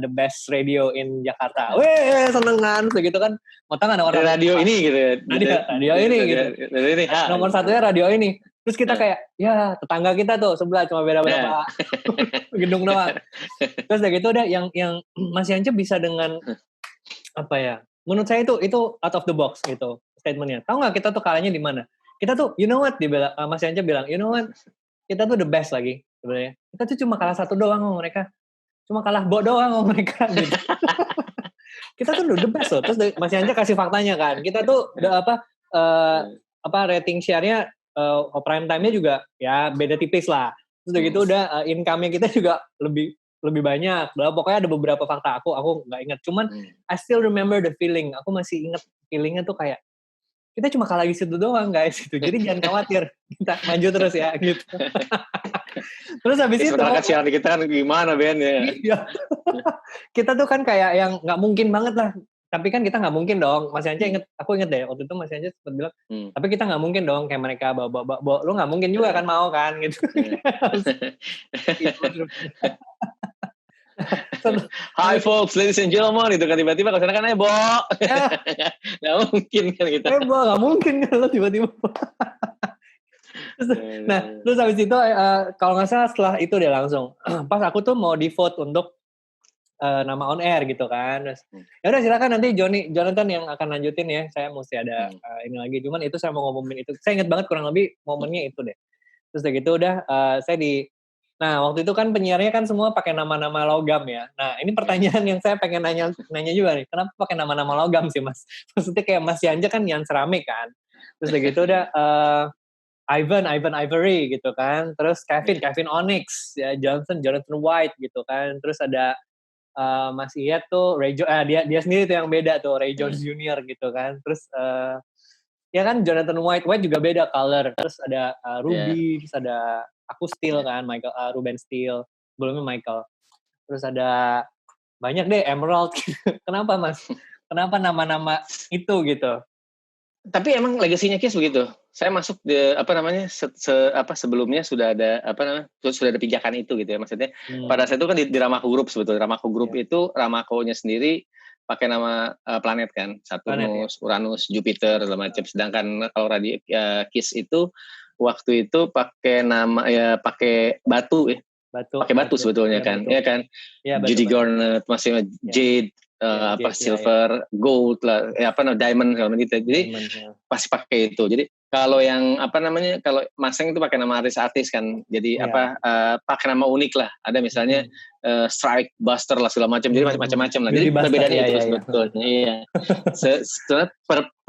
the best radio in Jakarta." Weh, seneng kan, begitu kan. Mau tahu ada orang Radio ini gitu ya. radio ini gitu. Radio ini. Nomor satunya radio ini. Terus kita kayak, ya tetangga kita tuh sebelah cuma beda berapa gedung doang. Terus udah gitu udah yang Mas Yanja bisa dengan apa ya? Menurut saya itu out of the box gitu statementnya. Tahu nggak kita tuh kalahnya di mana? Kita tuh, you know what? Mas Yanja bilang, you know what? Kita tuh the best lagi sebenarnya. Kita tuh cuma kalah 1 doang sama mereka. Cuma kalah doang sama mereka gitu. Kita tuh the best loh. Terus Mas Yanja kasih faktanya kan. Kita tuh rating share-nya prime time-nya juga ya beda tipis lah. Terus udah gitu udah income-nya kita juga lebih banyak. Pokoknya ada beberapa fakta aku nggak ingat. Cuman I still remember the feeling. Aku masih ingat feelingnya tuh kayak kita cuma kalah di situ doang guys gitu. Jadi jangan khawatir. Kita maju terus ya gitu. Terus habis itu sebenarnya kan siaran kita kan gimana Ben ya. Iya. Kita tuh kan kayak yang nggak mungkin banget lah. Tapi kan kita nggak mungkin dong. Mas Yanja aku inget deh waktu itu Mas Yanja sempat bilang, tapi kita nggak mungkin dong kayak mereka bawa. Lu nggak mungkin juga kan mau kan gitu. Hi folks, ladies and gentlemen, itu kan tiba-tiba kalau sana kan Bo. Nggak mungkin kan kita. Bo, nggak mungkin kan lo tiba-tiba. Terus habis itu kalau nggak salah setelah itu dia langsung pas aku tuh mau di vote untuk nama on air gitu kan. Terus ya udah silakan nanti Jonathan yang akan lanjutin ya. Saya mesti ada ini lagi. Cuman itu saya mau ngomongin itu. Saya ingat banget kurang lebih momennya itu deh. Terus udah gitu udah saya Nah, waktu itu kan penyiarnya kan semua pakai nama-nama logam ya. Nah, ini pertanyaan yang saya pengen nanya juga nih. Kenapa pakai nama-nama logam sih, Mas? Maksudnya kayak Mas Yanja kan yang Ceramic kan. Terus udah gitu udah Ivan Ivory gitu kan. Terus Kevin Onyx, ya Jonathan White gitu kan. Terus ada Mas Iyad tuh dia sendiri tuh yang beda tuh, Ray Jones Junior gitu kan. Terus ya kan Jonathan White juga beda color. Terus ada Ruby, terus ada aku Steele kan, Ruben Steele, sebelumnya Michael. Terus ada banyak deh Emerald. Kenapa Mas? Kenapa nama-nama itu gitu? Tapi emang legasinya Kiss begitu. Saya masuk di sebelumnya sudah ada sudah ada pijakan itu gitu ya. Maksudnya pada saat itu kan di Ramaco Group sebetulnya. Ramaco Group itu Ramaco-nya sendiri pakai nama planet kan, Saturnus, Uranus, Jupiter segala macam. Sedangkan kalau radio Kiss itu waktu itu pakai nama ya pakai batu ya. Pakai batu sebetulnya ya, kan. Iya kan? Ya, Judy Garnet, masih Jade, silver, gold lah, diamond kalau gitu. Jadi pasti pakai itu. Jadi kalau yang kalau Maseng itu pakai nama artis kan. Jadi pakai nama unik lah. Ada misalnya Strike, Buster lah segala macam. Jadi macam-macam lah. Jadi perbedaannya itu sebetulnya. Iya. Sebetulnya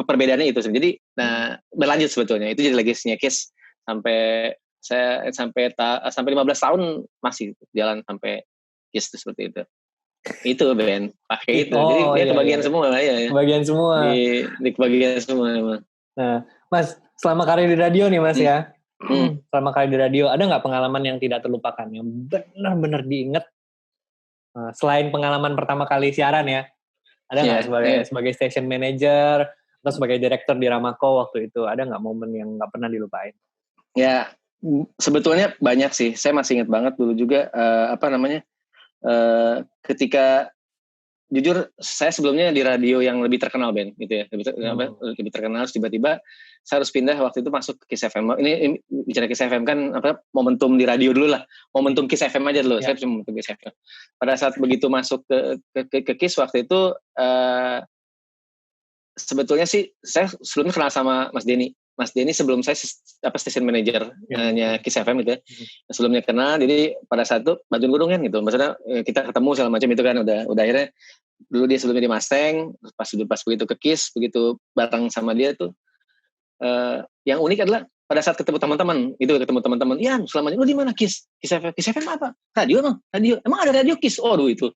perbedaannya itu. Jadi berlanjut sebetulnya. Itu jadi legasinya Kiss sampai 15 tahun masih jalan sampai Kiss itu seperti itu. Itu Ben pakai itu. Jadi dia kebagian semua lah ya. Kebagian semua. Di kebagian semua emang. Nah, Mas, selama karir di radio nih Mas ya. Selama karir di radio ada nggak pengalaman yang tidak terlupakan yang benar-benar diingat selain pengalaman pertama kali siaran ya? Ada nggak sebagai station manager atau sebagai direktur di Ramaco waktu itu ada nggak momen yang nggak pernah dilupain? Ya sebetulnya banyak sih. Saya masih ingat banget dulu juga ketika jujur saya sebelumnya di radio yang lebih terkenal Ben gitu ya lebih terkenal tiba-tiba saya harus pindah waktu itu masuk ke Kiss FM. Ini bicara Kiss FM kan momentum di radio dulu lah, momentum Kiss FM aja dulu. Saya cuma momentum Kiss FM. Pada saat begitu masuk ke Kiss waktu itu sebetulnya sih saya sebelumnya kenal sama Mas Denny sebelum saya station manager-nya Kiss FM gitu ya. Sebelumnya kenal, jadi pada saat itu bantuin gue dong kan gitu. Maksudnya kita ketemu segala macam itu kan udah akhirnya dulu dia sebelumnya di Mustang, pas begitu ke Kiss, begitu bareng sama dia tuh yang unik adalah pada saat ketemu teman-teman, Ian, selamanya lu di mana Kiss FM apa? Radio. Emang ada radio Kiss? Aduh itu.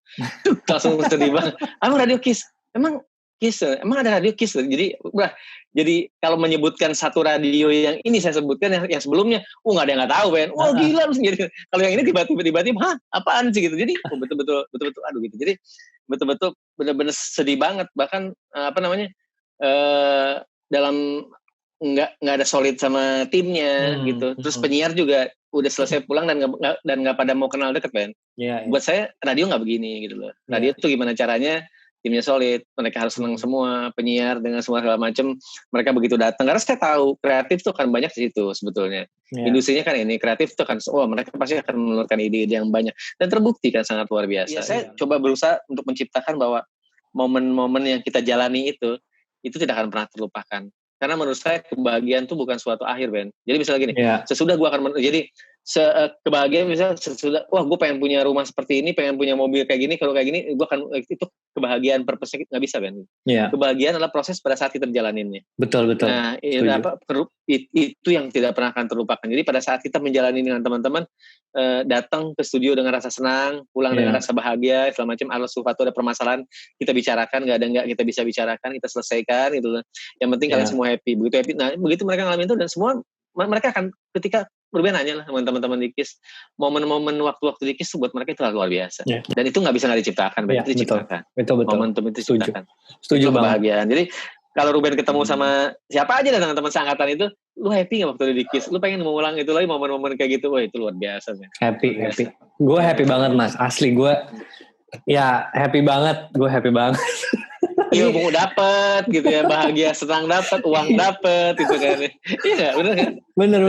Langsung sedih banget. Emang radio Kiss? Emang Kiss, emang ada radio Kiss. Jadi kalau menyebutkan satu radio yang ini saya sebutkan yang sebelumnya, nggak ada yang nggak tahu Ben. Wah gila lu jadi. Kalau yang ini tiba-tiba, hah apaan sih gitu. Jadi betul-betul aduh gitu. Jadi betul-betul benar-benar sedih banget. Bahkan dalam nggak ada solid sama timnya gitu. Terus penyiar juga udah selesai pulang dan nggak pada mau kenal deket Ben. Buat saya radio nggak begini gitu loh. Radio tuh gimana caranya timnya solid, mereka harus senang semua, penyiar dengan semua segala macam, mereka begitu datang. Karena saya tahu kreatif tuh kan banyak di situ sebetulnya. Industrinya kan ini, kreatif tuh kan, mereka pasti akan mengeluarkan ide-ide yang banyak. Dan terbukti kan sangat luar biasa. Saya coba berusaha untuk menciptakan bahwa momen-momen yang kita jalani itu tidak akan pernah terlupakan. Karena menurut saya kebahagiaan itu bukan suatu akhir, Ben. Jadi misalnya gini, sesudah gue akan, kebahagiaan misalnya sesudah, gue pengen punya rumah seperti ini, pengen punya mobil kayak gini, kalau kayak gini, gue akan, itu kebahagiaan purpose-nya nggak bisa, Ben. Kebahagiaan adalah proses pada saat kita menjalaninnya. Betul. Nah, itu yang tidak pernah akan terlupakan. Jadi pada saat kita menjalani dengan teman-teman, datang ke studio dengan rasa senang, pulang dengan rasa bahagia, segala macam, ada sesuatu, ada permasalahan, kita bicarakan, kita bisa bicarakan, kita selesaikan, gitu. Yang penting kalian semua happy. Begitu happy, nah begitu mereka ngalamin itu, dan semua, mereka akan ketika berbeda nanya lah sama teman-teman di KISS, momen-momen waktu-waktu di KISS buat mereka itu luar biasa. Dan itu nggak bisa diciptakan, itu diciptakan. Betul. Momentum itu diciptakan. Setuju itu kebahagiaan. Jadi kalau Ruben ketemu sama siapa aja dengan teman seangkatan itu, lu happy nggak waktu di KISS? Lu pengen mengulang itu lagi, momen-momen kayak gitu? Wah itu luar biasa. Man. Happy. Gue happy banget Mas, asli gue. Ya happy banget, gue happy banget. Ilmu dapet gitu ya, bahagia senang dapet, uang dapet gitu kan. Iya bener kan? Bener.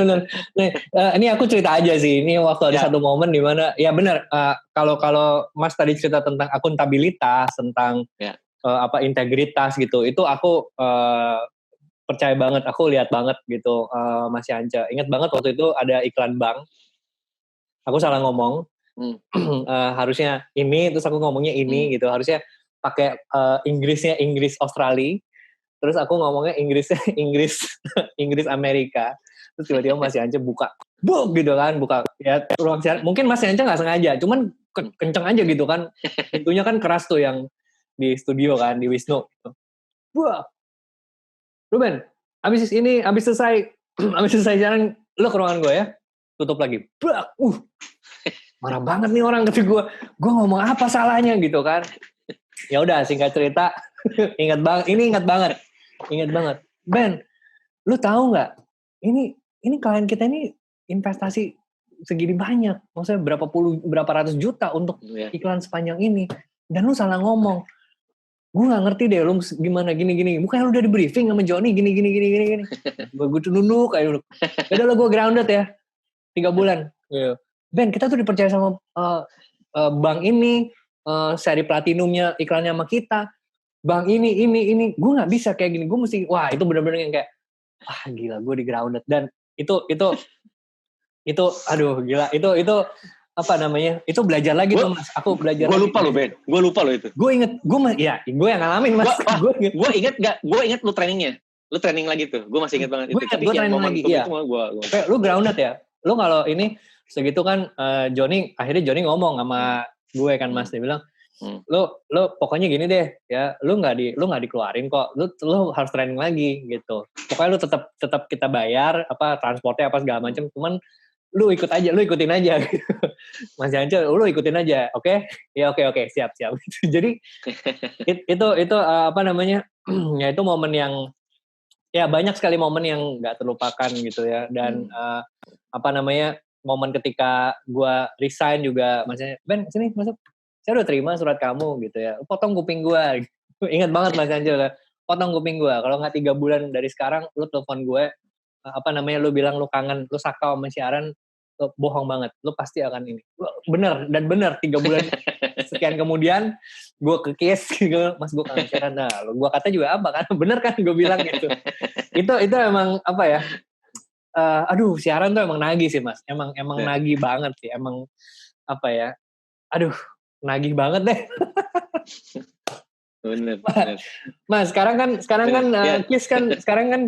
Nih, ini aku cerita aja sih. Ini waktu ada satu momen di mana ya bener. Kalau Mas tadi cerita tentang akuntabilitas, tentang integritas gitu, itu aku percaya banget. Aku lihat banget gitu, Mas Yance. Ingat banget waktu itu ada iklan bank. Aku salah ngomong. Harusnya ini, terus aku ngomongnya ini gitu. Harusnya pakai Inggrisnya Inggris Australia, terus aku ngomongnya Inggris Amerika, terus tiba-tiba Mas Yance buka gitu kan, buka ya ruang siaran, mungkin Mas Yance nggak sengaja, cuman kenceng aja gitu kan, pintunya kan keras tuh yang di studio kan, di Wisnu, wah, Ruben, abis selesai siaran, lo ke ruangan gue ya, tutup lagi, marah banget nih orang kata gue ngomong apa salahnya gitu kan. Ya udah singkat cerita, ingat banget. Ben, lu tahu nggak? Ini klien kita ini investasi segini banyak, maksudnya berapa ratus juta untuk iklan sepanjang ini, dan lu salah ngomong. Gue nggak ngerti deh, lu gimana gini. Bukannya lu udah di briefing sama Johnny gini. Gue nunduk kayak dulu. Udah lo gue grounded ya, 3 bulan. Ben, kita tuh dipercaya sama bank ini. Seri platinumnya iklannya sama kita, bang ini gue nggak bisa kayak gini, gue mesti itu benar-benar yang kayak gila gue di grounded, dan itu aduh gila, itu apa namanya, itu belajar lagi tuh Mas, aku belajar. Gue lupa lo Ben, gue lupa lo itu. Gue inget, gue yang ngalamin Mas. Gue inget lu trainingnya, lu training lagi tuh, gue masih inget banget itu. Gue training lagi, iya. Lu grounded ya, lu kalau ini segitu kan, Johnny ngomong sama gue kan Mas, dia bilang, lo pokoknya gini deh ya, lu nggak dikeluarin kok, lu harus training lagi gitu, pokoknya lu tetap kita bayar transportnya segala macam, cuman lu ikutin aja gitu. Mas Yance, lu ikutin aja, oke? Ya oke, siap. Jadi itu apa namanya, ya itu momen yang ya banyak sekali momen yang nggak terlupakan gitu ya, dan apa namanya, momen ketika gue resign juga, maksudnya Ben sini masuk, saya udah terima surat kamu gitu ya, potong kuping gue. Ingat banget Mas Anjo lah, potong kuping gue, kalau nggak 3 bulan dari sekarang lu telepon gue, lu bilang lu kangen, lu sakau sama siaran, lu bohong banget, lu pasti akan ini. Bener 3 bulan sekian kemudian gue ke KISS gitu, Mas gue kangen siaran, nah gue kata juga apa kan, bener kan gue bilang gitu. itu emang apa ya, aduh siaran tuh emang nagih sih Mas, emang nagih banget sih, emang apa ya, aduh nagih banget deh. Bener. Mas sekarang kan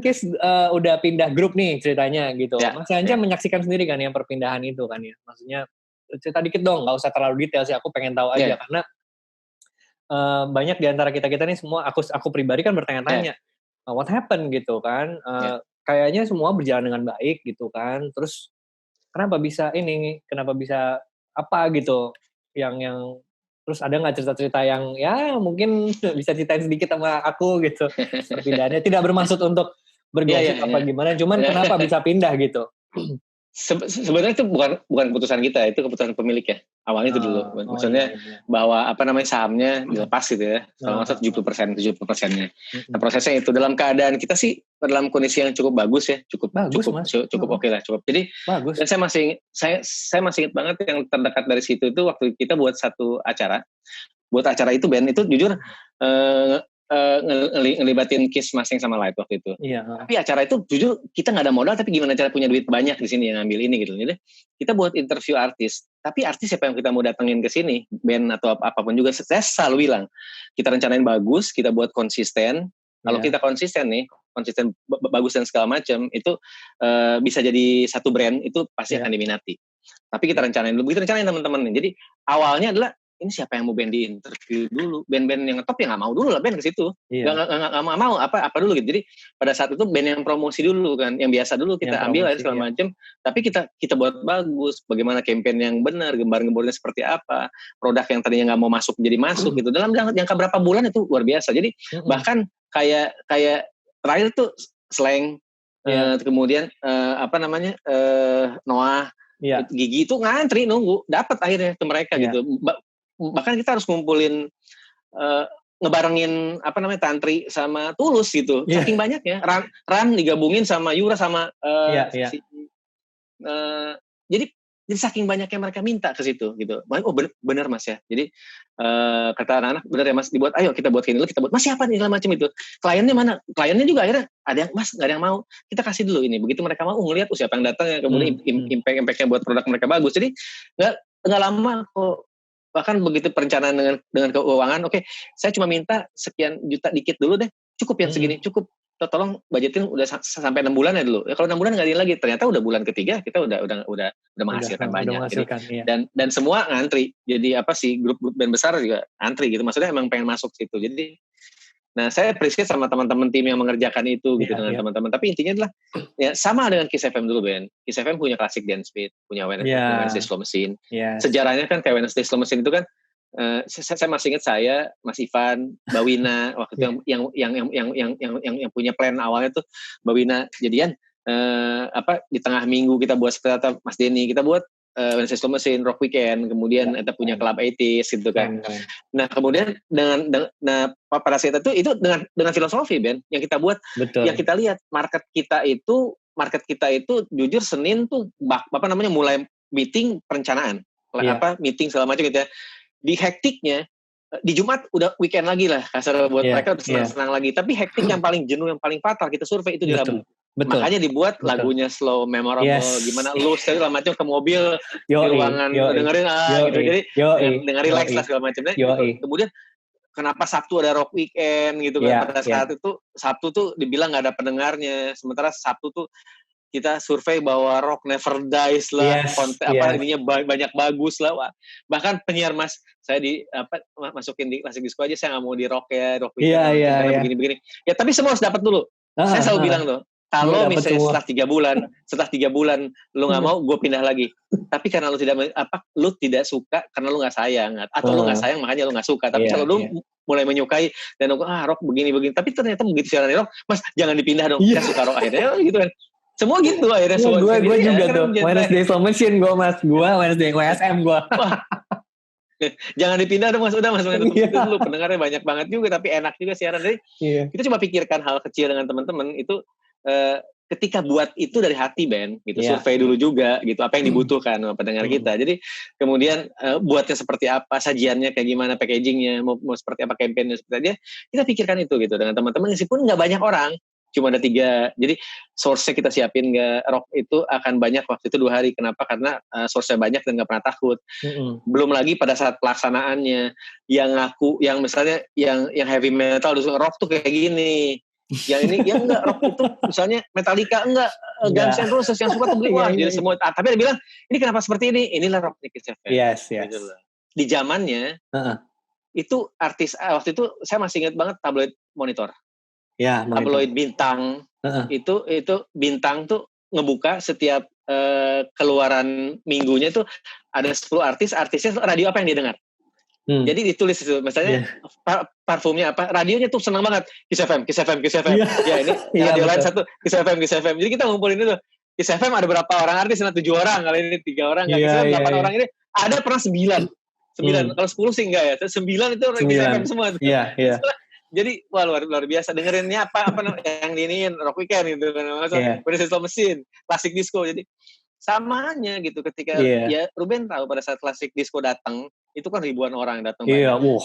KISS udah pindah grup nih ceritanya gitu. Mas Yance menyaksikan sendiri kan ya perpindahan itu kan ya, maksudnya cerita dikit dong, nggak usah terlalu detail sih, aku pengen tahu aja karena banyak di antara kita nih semua, aku pribadi kan bertanya-tanya, what happened gitu kan? Kayaknya semua berjalan dengan baik gitu kan. Terus kenapa bisa apa gitu yang terus ada nggak cerita-cerita yang ya mungkin bisa ceritain sedikit sama aku gitu perpindahannya, tidak bermaksud untuk bergosip apa gimana, cuman kenapa bisa pindah gitu. Sebenarnya itu bukan keputusan kita, itu keputusan pemilik ya. Awalnya itu dulu. Maksudnya bahwa sahamnya dilepas gitu ya. Kalau nggak salah 70%-nya. Nah, prosesnya itu dalam keadaan kita sih dalam kondisi yang cukup bagus ya, cukup oke lah, cukup. Jadi bagus. Dan saya masih ingat banget yang terdekat dari situ itu waktu kita buat satu acara. Buat acara itu Ben itu jujur ngelibatin Kiss Masing sama Light waktu itu. Iya. Tapi acara itu jujur kita nggak ada modal, tapi gimana cara punya duit banyak di sini yang ngambil ini gitu. Jadi kita buat interview artis. Tapi artis siapa yang kita mau datengin ke sini, band atau apapun juga, saya selalu bilang kita rencanain bagus, kita buat konsisten. Kalau kita konsisten bagus dan segala macam, itu bisa jadi satu brand itu pasti akan diminati. Tapi kita rencanain teman-teman. Jadi awalnya adalah ini siapa yang mau band di interview dulu, band-band yang top ya nggak mau dulu lah band ke situ, nggak mau apa dulu gitu. Jadi pada saat itu band yang promosi dulu kan, yang biasa dulu kita ambil aja segala macam, tapi kita buat bagus, bagaimana campaign yang benar, gembar-gembornya seperti apa, produk yang tadinya nggak mau masuk jadi masuk gitu, dalam jangka berapa bulan itu luar biasa. Jadi bahkan kayak terakhir tuh Slang, kemudian Noah, Gigi itu ngantri nunggu, dapat akhirnya ke mereka gitu. Bahkan kita harus ngumpulin ngebarengin Tantri sama Tulus gitu, saking banyaknya. Ran digabungin sama Yura sama jadi saking banyaknya mereka minta ke situ gitu. Oh bener Mas ya. Jadi kata anak-anak bener ya Mas, dibuat, ayo kita buat ini dulu, kita buat Mas siapa nih segala macam itu. Kliennya mana? Kliennya juga akhirnya ada yang Mas nggak ada yang mau. Kita kasih dulu ini. Begitu mereka mau ngelihat siapa yang datang ya, kemudian impact-nya buat produk mereka bagus. Jadi nggak lama kok. Bahkan begitu perencanaan dengan keuangan, oke, saya cuma minta sekian juta dikit dulu deh, cukup yang segini, cukup. Tolong budgetin udah sampai 6 bulan ya dulu. Ya kalau 6 bulan nggak ada lagi, ternyata udah bulan ketiga kita udah menghasilkan banyak. Dan semua ngantri. Jadi grup band besar juga ngantri gitu. Maksudnya emang pengen masuk situ. Jadi saya appreciate sama teman-teman tim yang mengerjakan itu gitu dengan teman-teman. Tapi intinya adalah ya sama dengan Kiss FM dulu Ben. Kiss FM punya Classic Dance Beat, punya Wednesday Slow Machine. Sejarahnya kan kayak Wednesday Slow Machine itu kan saya masih ingat Mas Ivan, Mbak Wina waktu itu yang punya plan awalnya tuh Mbak Wina jadian di tengah minggu kita buat seperti Mas Denny, kita buat Wednesday Slow Machine, Rock Weekend, kemudian kita punya Club 80s gitu kan. Nah kemudian pada saat itu dengan filosofi Ben yang kita buat. Betul. Yang kita lihat market kita itu jujur Senin tuh mulai meeting perencanaan, meeting segala macam gitu ya. Di hektiknya di Jumat udah weekend lagi lah kasar buat mereka udah senang-senang lagi. Tapi hektik yang paling jenuh, yang paling fatal kita survei itu di Rabu. Betul. Makanya dibuat lagunya slow, memorable, gimana lu segala macam ke mobil, di ruangan dengerin gitu. Jadi dengerin relax lah segala macamnya. Gitu. Kemudian kenapa Sabtu ada Rock Weekend gitu kan. Pada saat itu Sabtu tuh dibilang nggak ada pendengarnya, sementara Sabtu tuh kita survei bahwa rock never dies lah, ininya banyak bagus lah. Wah. Bahkan penyiar Mas saya masukin di Classic Disco aja, saya nggak mau di rock ya, rock begini-begini. Ya tapi semua harus dapat dulu. Saya selalu bilang tuh, kalau misalnya setelah 3 bulan lu nggak mau, gue pindah lagi. Tapi karena lu tidak suka, karena lu nggak sayang, atau lu nggak sayang makanya lu nggak suka. Tapi kalau lu mulai menyukai dan rock begini-begini, tapi ternyata begitu siaran rock, Mas jangan dipindah dong, kita suka rock akhirnya gitu kan. Semua gitu akhirnya. Gue juga tuh Wednesday Slow Machine gue Mas, gue Wednesday WSM gue. Jangan dipindah dong Mas, udah Mas dulu, pendengarnya banyak banget juga, tapi enak juga siaran. Jadi kita coba pikirkan hal kecil dengan teman-teman itu. Ketika buat itu dari hati Ben gitu, survei dulu juga gitu apa yang dibutuhkan sama pendengar kita. Jadi kemudian buatnya seperti apa, sajiannya kayak gimana, packagingnya mau seperti apa, campaignnya seperti aja, kita pikirkan itu gitu dengan teman-teman. Meskipun nggak banyak orang, cuma ada 3, jadi source-nya kita siapin. Rock itu akan banyak waktu itu 2 hari. Kenapa? Karena source-nya banyak dan nggak pernah takut. Belum lagi pada saat pelaksanaannya yang misalnya yang heavy metal rock tuh kayak gini. Yang ini yang enggak rock itu misalnya Metallica enggak, Guns N' Roses yang suka tuh beli jadi semua. Tapi dia bilang ini kenapa seperti ini? Inilah rock Kiss FM. Yes. Gitu. Di zamannya itu artis waktu itu saya masih ingat banget tabloid Monitor. Ya, tabloid Bintang. Itu Bintang tuh ngebuka setiap keluaran minggunya tuh ada 10 artisnya radio apa yang dia dengar. Jadi ditulis itu, misalnya parfumnya apa, radionya tuh senang banget, Kiss FM. Ya ini radio lain satu, Kiss FM. Jadi kita ngumpulin itu, Kiss FM ada berapa orang artis, 7 orang, kali ini 3 orang, Kiss FM 8 orang ini, ada pernah 9. Kalau 10 sih enggak ya, 9 itu Kiss FM semua. Iya. Jadi wah luar biasa, dengerinnya apa yang diiniin Rock Weekend gitu kan, Presiden Mesin, klasik disco. Jadi samanya gitu ketika ya Ruben tahu pada saat klasik disco datang itu kan ribuan orang yang datang.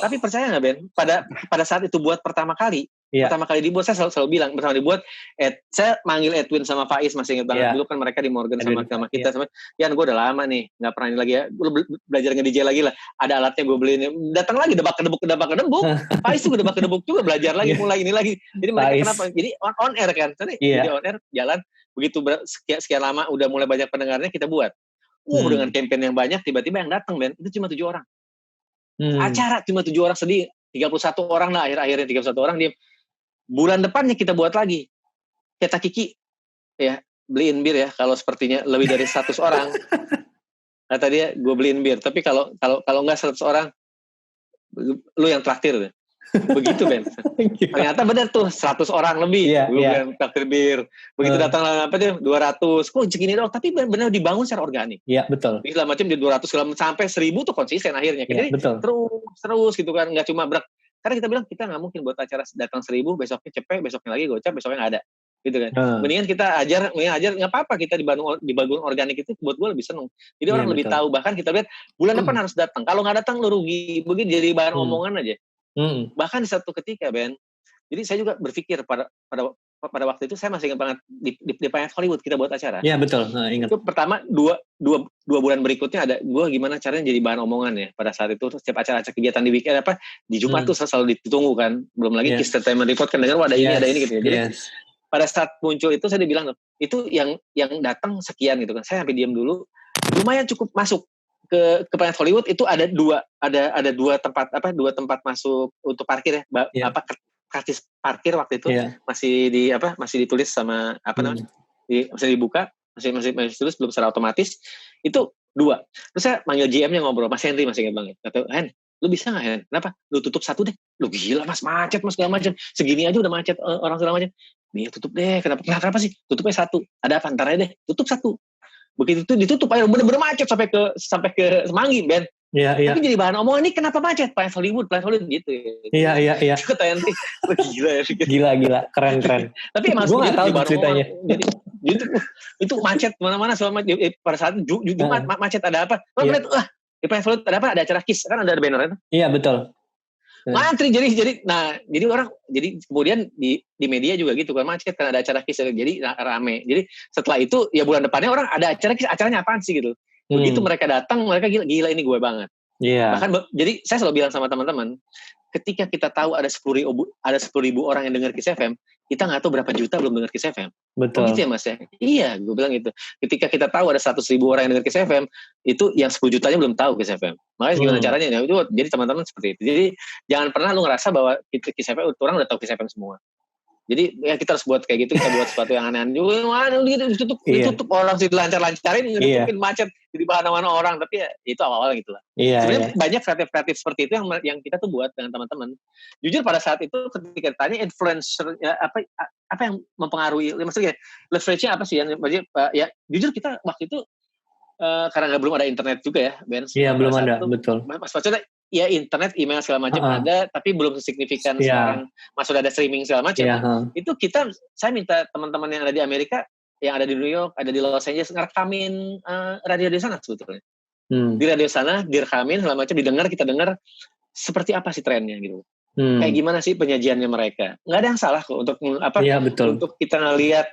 Tapi percaya nggak Ben, pada saat itu buat pertama kali dibuat, saya selalu bilang pertama dibuat, saya manggil Edwin sama Faiz, masih ingat banget dulu kan mereka di Morgan sama kita, sama Yan, gue udah lama nih nggak pernah ini lagi ya, gue belajar nge-DJ lagi lah, ada alatnya gue beliin, datang lagi debak kedebuk Faiz juga debak kedebuk juga, belajar lagi mulai ini lagi. Jadi mereka kenapa? Jadi on air kan, jadi on air jalan begitu sekian lama udah mulai banyak pendengarnya kita buat. Dengan campaign yang banyak, tiba-tiba yang datang Ben itu cuma 7 orang. Acara cuma 7 orang, sedih. 31 orang lah akhirnya 31 orang dia. Bulan depannya kita buat lagi. Kata Kiki, ya beliin bir ya kalau sepertinya lebih dari 100 orang. Kata dia, gue beliin bir. Tapi kalau nggak 100 orang, lu yang traktir deh. Begitu Ben. Ternyata benar tuh 100 orang lebih. Gue traktir bir. Begitu datang apa tuh 200. Kok segini dong? Tapi benar dibangun secara organik. Iya, betul. Jadi segala macam di 200 sampai 1000 tuh konsisten akhirnya. Jadi terus gitu kan, nggak cuma karena kita bilang kita nggak mungkin buat acara datang 1000, besoknya cepet, besoknya lagi gocap, besoknya nggak ada. Gitu kan. Mendingan kita ajar nggak apa-apa, kita dibangun organik itu buat gue lebih seneng. Jadi orang lebih tahu, bahkan kita lihat bulan depan harus datang. Kalau nggak datang lu rugi, begitu jadi bahan omongan aja. Bahkan di satu ketika Ben, jadi saya juga berpikir pada waktu itu saya masih ingat banget di Planet Hollywood kita buat acara. Iya betul, ingat. Itu pertama dua bulan berikutnya ada gue gimana caranya jadi bahan omongan ya pada saat itu, setiap acara kegiatan di weekend di Jumat tuh selalu ditunggu kan, belum lagi Kiss Entertainment Report kan dengar ada ini gitu ya. Jadi pada saat muncul itu saya dibilang itu yang datang sekian gitu kan, saya sampai diam dulu, lumayan cukup masuk ke Planet Hollywood itu ada dua tempat masuk untuk parkir ya, kartis parkir waktu itu masih ditulis sama namanya, masih dibuka, masih ditulis, belum secara otomatis, itu 2. Terus saya manggil GM-nya ngobrol, Mas Henry masih ingat banget, kata Hen, lu bisa nggak Hen? Kenapa? Lu tutup 1 deh. Lu gila Mas, macet Mas segala macam, segini aja udah macet orang segala macam. Nih tutup deh, kenapa sih? Tutupnya 1, ada apa? Ntar aja deh, tutup 1. Begitu itu ditutup aja bener-bener macet sampai ke Semanggi Ben. Tapi jadi bahan omongan, ini kenapa macet? Planet Hollywood gitu. Iya. Kata Yanti, gila ya. Gila, keren. Tapi emang gue nggak tahu ceritanya. Jadi itu macet mana-mana selama pada saat Jumat macet ada apa? Di Planet Hollywood ada apa? Ada acara Kiss kan, ada banner itu. Iya betul. Mantri jadi orang kemudian di media juga gitu kan, macet kan ada acara Kiss, jadi rame. Jadi setelah itu ya bulan depannya orang ada acara Kiss, acaranya apaan sih gitu. Begitu mereka datang, mereka gila ini gue banget. Bahkan jadi saya selalu bilang sama teman-teman, ketika kita tahu ada 10.000 orang yang dengar Kiss FM, kita nggak tahu berapa juta belum dengar Kiss FM. Betul. Gitu ya Mas ya? Iya, gue bilang gitu. Ketika kita tahu ada 100.000 orang yang dengar Kiss FM, itu yang 10 jutanya belum tahu Kiss FM. Makanya gimana caranya? Nah, itu jadi teman-teman seperti itu. Jadi jangan pernah lu ngerasa bahwa Kiss FM orang udah tahu Kiss FM semua. Jadi ya kita harus buat kayak gitu, kita buat sesuatu yang aneh-aneh juga. Ditutup orang sih lancar-lancarin, mungkin macet jadi bahan-bahan orang, tapi ya itu awal-awal gitu lah. Sebenarnya banyak kreatif seperti itu yang kita tuh buat dengan teman-teman. Jujur pada saat itu ketika tanya influencer apa yang mempengaruhi, maksudnya leverage-nya apa sih ya jujur kita waktu itu karena belum ada internet juga ya, Ben. Iya, belum ada, betul. Maksudnya ya internet, email segala macam ada, tapi belum sesignifikan sekarang. Sudah ada streaming segala macam. Itu saya minta teman-teman yang ada di Amerika, yang ada di New York, ada di Los Angeles, ngerekamin radio di sana sebetulnya. Di radio sana direkamin segala macam, kita dengar seperti apa sih trennya gitu. Kayak gimana sih penyajiannya mereka. Nggak ada yang salah kok untuk untuk kita ngelihat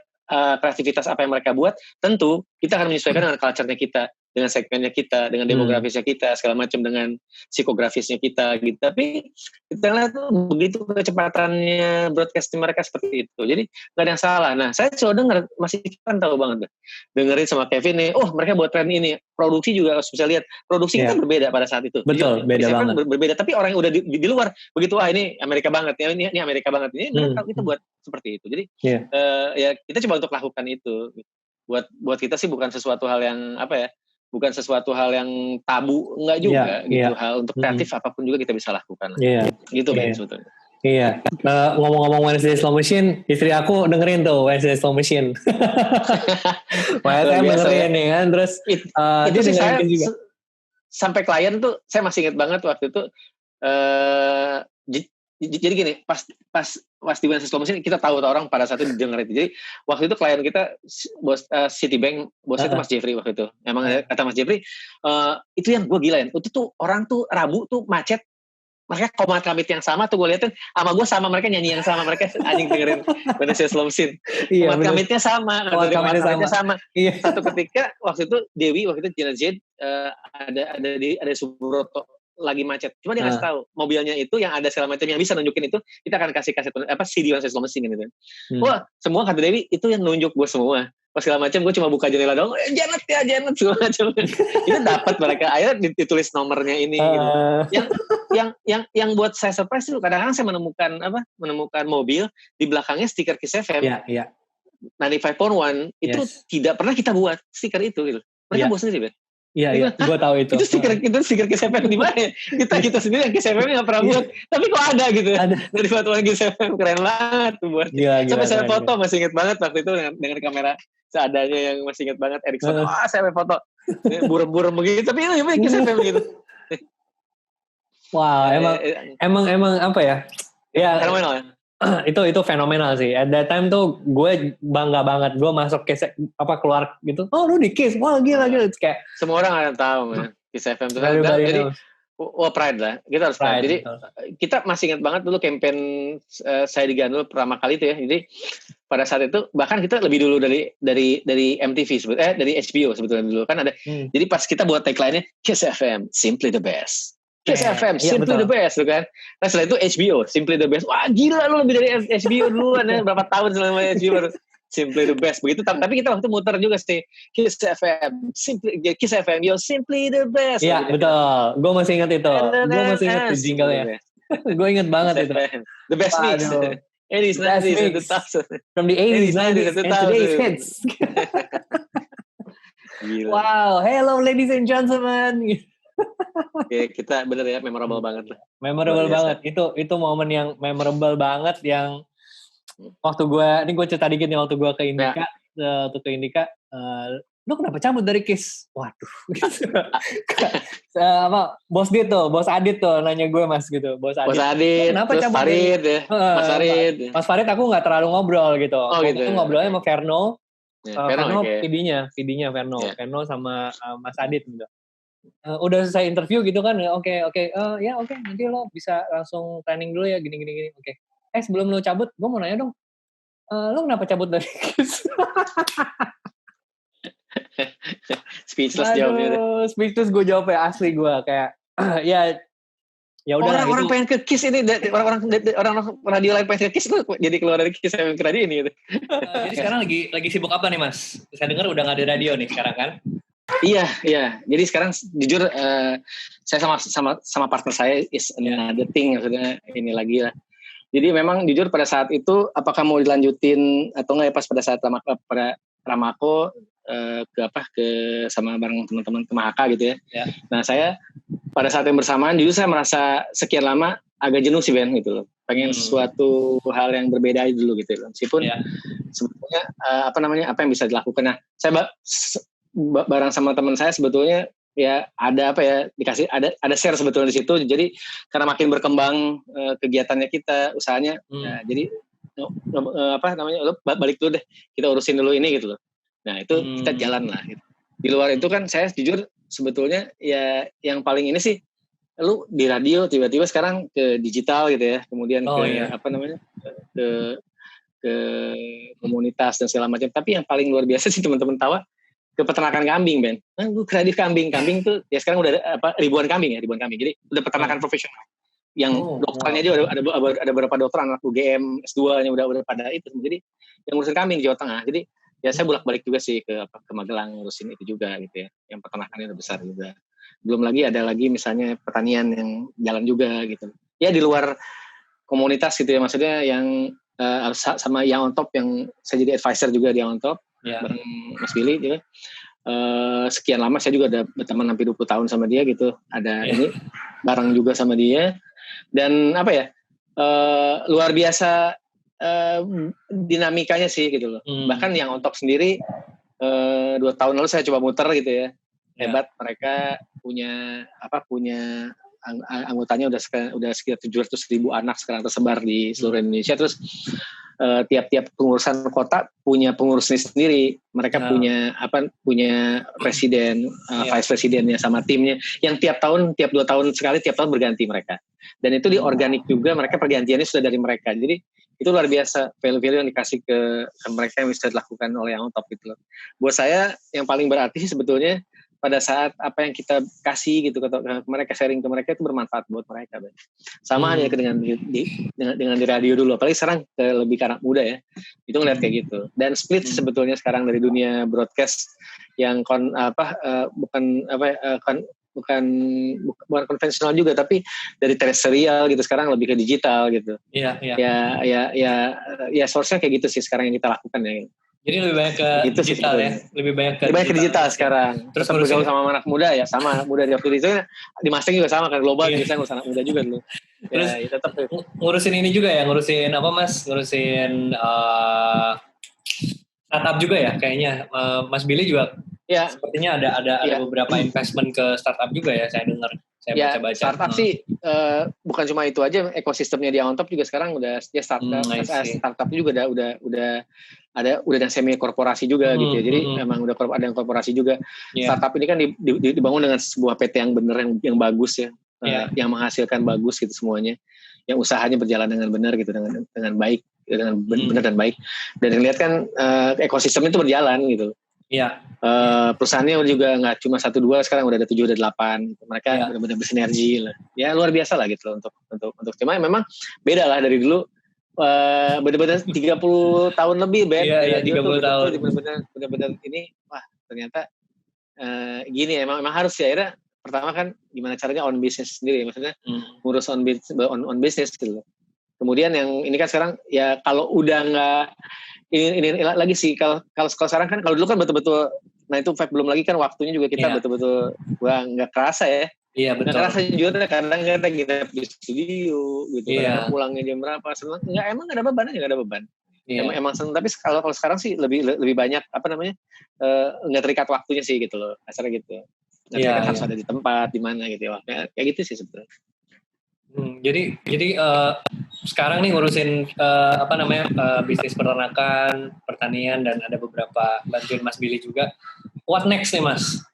kreativitas apa yang mereka buat. Tentu kita akan menyesuaikan dengan culture-nya kita. dengan segmennya kita, dengan demografisnya kita, segala macam, dengan psikografisnya kita gitu. Tapi kita lihat tuh begitu kecepatannya broadcasting mereka seperti itu. Jadi nggak ada yang salah. Nah, saya selalu dengar, masih kan tahu banget, dengerin sama Kevin nih, oh mereka buat tren ini. Produksi juga harus bisa lihat. Produksi kita berbeda pada saat itu. Betul, beda banget. Berbeda. Tapi orang yang udah di luar, begitu, ini Amerika banget, ya ini Amerika banget. Ini mereka kita buat seperti itu. Jadi ya kita coba untuk lakukan itu. Buat kita sih bukan sesuatu hal yang bukan sesuatu hal yang tabu, enggak juga gitu. Hal untuk kreatif apapun juga kita bisa lakukan. Gitu Ben sebetulnya. Iya. Ngomong-ngomong Wednesday Slow Machine, istri aku dengerin tuh Wednesday Slow Machine. Makanya saya dengerin nih kan, terus itu sih saya juga. Sampai klien tuh saya masih ingat banget waktu itu. Jadi gini, pas di Wednesday Slow Machine kita tahu orang pada saat itu dengerin. Jadi waktu itu klien kita bos Citibank, bosnya itu Mas Jeffrey waktu itu. Emang kata Mas Jeffrey, itu yang gue gilain. Itu tuh orang tuh Rabu tuh macet, mereka komat kamit yang sama tuh gue liatin, sama gue sama mereka nyanyi yang sama, mereka anjing dengerin Wednesday Slow Machine. Komat kamitnya sama, Iya. Satu ketika waktu itu Dewi, waktu itu Gina Jade ada Subroto lagi macet, cuma dia ngasih tahu mobilnya itu yang ada segala macam yang bisa nunjukin itu, kita akan kasih CD Wednesday Slow Machine gitu. Wah, semua kata Dewi itu yang nunjuk gue semua. Pas segala macam gue cuma buka jendela dong, Janet segala macam. Itu dapat mereka, akhirnya ditulis nomornya ini gitu. Yang buat saya surprise itu kadang-kadang saya menemukan mobil di belakangnya stiker Kiss FM. Iya. 95.1 itu tidak pernah kita buat stiker itu gitu. Mereka buat sendiri, Ben. Iya, gue tahu itu. Itu stiker Kiss FM di mana? Kita sendiri yang Kiss FM nggak pernah buat, tapi kok ada gitu. Dari fotoan Kiss FM keren banget tuh buat. Sampai saya foto masih inget banget waktu itu dengan kamera seadanya yang masih inget banget Erickson. Saya foto burem-burem begitu, tapi ini Kiss FM gitu. Wah, emang apa ya? Ya, fenomenal ya. Itu fenomenal sih. At that time tuh gue bangga banget. Gue masuk Kiss keluar gitu. Oh, lu di Kiss. Wah, gila. Kayak semua orang ada yang tahu, man. Kiss FM tuh. Jadi pride lah. Kita harus pride. Jadi kita masih ingat banget dulu campaign saya di Gandul pertama kali itu ya. Jadi pada saat itu bahkan kita lebih dulu dari MTV dari HBO sebetulnya dulu kan ada. Jadi pas kita buat tagline-nya Kiss FM, simply the best. Kiss FM, simply the best, tuh kan. Nah setelah itu HBO, simply the best. Wah gila lu lebih dari HBO duluan ya. Berapa tahun selama HBO simply the best. Begitu, tapi kita waktu muter juga sih. Kiss FM, yo simply the best. Iya betul, gue masih ingat itu. Gue masih ingat jingle-nya. Gue ingat banget itu. The best mix. 80s, 90s, and 2000s. From the 80s, 90s, and today's hits. Wow, hello ladies and gentlemen. Oke, kita bener ya, memorable banget lah. Memorable banget. Itu momen yang memorable banget yang waktu ini gue cerita dikit nih waktu gue ke Indika, lu kenapa cabut dari Kiss? Waduh. Bos Adit tuh nanya gue mas gitu. Bos Adit. Kenapa cabut Farid ya? Mas Farid aku nggak terlalu ngobrol gitu. Gitu. Aku ngobrolnya sama Verno. Verno okay. PD-nya Verno. Verno sama Mas Adit gitu. Udah selesai interview gitu kan, oke, nanti lo bisa langsung training dulu ya, gini, oke. Sebelum lo cabut, gue mau nanya dong, lo kenapa cabut dari Kiss? Speechless jawabnya. Speechless gue jawab ya, asli gue kayak, ya udah. Orang pengen ke Kiss ini, orang radio lain pengen ke Kiss, lo jadi keluar dari Kiss ke radio ini gitu. Jadi sekarang lagi sibuk apa nih mas? Saya dengar udah nggak ada radio nih sekarang kan? Iya. Jadi sekarang jujur saya sama partner saya is another thing, maksudnya ini lagi lah. Jadi memang jujur pada saat itu apakah mau dilanjutin atau enggak ya pas pada saat pada Ramako ke sama bareng teman-teman ke Mahaka gitu ya. Nah saya pada saat yang bersamaan jujur saya merasa sekian lama agak jenuh sih Ben gitu loh. Pengen sesuatu hal yang berbeda dulu gitu loh. Meskipun sebetulnya apa yang bisa dilakukan. Nah saya bareng sama teman saya sebetulnya ya ada dikasih ada share sebetulnya di situ. Jadi karena makin berkembang kegiatannya kita, usahanya, jadi lo balik dulu deh, kita urusin dulu ini gitu loh. Nah itu kita jalan lah. Gitu. Di luar itu kan saya jujur sebetulnya ya yang paling ini sih, lu di radio tiba-tiba sekarang ke digital gitu ya, kemudian ke komunitas dan segala macam. Tapi yang paling luar biasa sih teman-teman tawa. ke peternakan kambing, Ben. Gue kreatif kambing tuh ya sekarang udah ribuan kambing. Jadi udah peternakan profesional. Yang dokternya aja ada beberapa dokter anak UGM S2-nya udah pada itu. Jadi yang ngurusin kambing di Jawa Tengah. Jadi ya saya bolak-balik juga sih ke Magelang ngurusin itu juga gitu ya. Yang peternakannya udah besar juga. Belum lagi ada lagi misalnya pertanian yang jalan juga gitu. Ya di luar komunitas gitu ya, maksudnya yang sama yang on top, yang saya jadi advisor juga di on top bareng Mas Billy gitu. Sekian lama saya juga ada berteman hampir 20 tahun sama dia gitu. Ada ini bareng juga sama dia. Dan apa ya, luar biasa dinamikanya sih gitu loh. Bahkan yang on top sendiri 2 tahun lalu saya coba muter gitu ya. Hebat, mereka punya anggotanya udah sekitar 700.000 anak sekarang tersebar di seluruh Indonesia. Terus tiap-tiap pengurusan kota punya pengurusnya sendiri. Mereka punya presiden, vice presidennya sama timnya yang tiap 2 tahun sekali, tiap tahun berganti mereka. Dan itu di organik juga, mereka pergantiannya sudah dari mereka. Jadi itu luar biasa value-value yang dikasih ke mereka yang bisa dilakukan oleh yang on top gitu loh. Buat saya yang paling berarti sih sebetulnya pada saat apa yang kita kasih gitu ke mereka, sharing ke mereka itu bermanfaat buat mereka. Sama hanya dengan di radio dulu, apalagi sekarang lebih ke anak muda ya, itu ngeliat kayak gitu. Dan split sebetulnya sekarang dari dunia broadcast yang bukan konvensional juga, tapi dari terestrial gitu sekarang lebih ke digital gitu. Ya source-nya kayak gitu sih sekarang yang kita lakukan ya. Jadi lebih banyak ke gitu digital ya, lebih banyak ke digital sekarang. Terus bergaul sama anak muda ya, sama anak muda di waktu itu di Mustang juga sama kan, global juga saya ngurus anak muda juga dulu. Terus ya tetap ngurusin ini juga ya, ngurusin apa Mas? Ngurusin startup juga ya kayaknya. Mas Billy juga sepertinya ada beberapa investment ke startup juga ya, saya dengar. Saya baca-baca. Startup sih bukan cuma itu aja, ekosistemnya di on top juga sekarang udah startup juga udah semi korporasi juga gitu ya. Jadi emang udah ada yang korporasi juga. Startup ini kan dibangun dengan sebuah PT yang benar, yang bagus ya, yang menghasilkan bagus gitu semuanya, yang usahanya berjalan dengan benar gitu, dengan baik, dengan benar dan baik. Dan lihat kan ekosistem itu berjalan gitu. Perusahaannya juga nggak cuma 1-2, sekarang udah ada 7, ada 8. Mereka benar-benar bersinergi lah. Ya luar biasa lah gitu untuk cuma memang beda lah dari dulu. Benar-benar 30 tahun lebih, Ben. 30 tahun. Benar-benar ini, wah ternyata gini ya, emang harus ya. Akhirnya pertama kan gimana caranya on business sendiri, maksudnya ngurus on business gitu. Kemudian yang ini kan sekarang ya kalau udah nggak ini lagi sih, kalau sekarang kan, kalau dulu kan betul-betul, nah itu belum lagi kan waktunya juga kita betul-betul nggak kerasa ya. Iya betul. Nggak kerasa juga, kadang kita nginep di studio gitu, kadang pulangnya jam berapa, seneng nggak, emang nggak ada beban aja, nggak ada beban. Emang seneng, tapi kalau sekarang sih lebih banyak nggak terikat waktunya sih gitu loh, asalnya gitu. Nggak terikat harus ada di tempat di mana gitu ya, kayak gitu sih sebetulnya. Jadi sekarang nih ngurusin bisnis peternakan, pertanian, dan ada beberapa bantuin Mas Billy juga. What next nih Mas?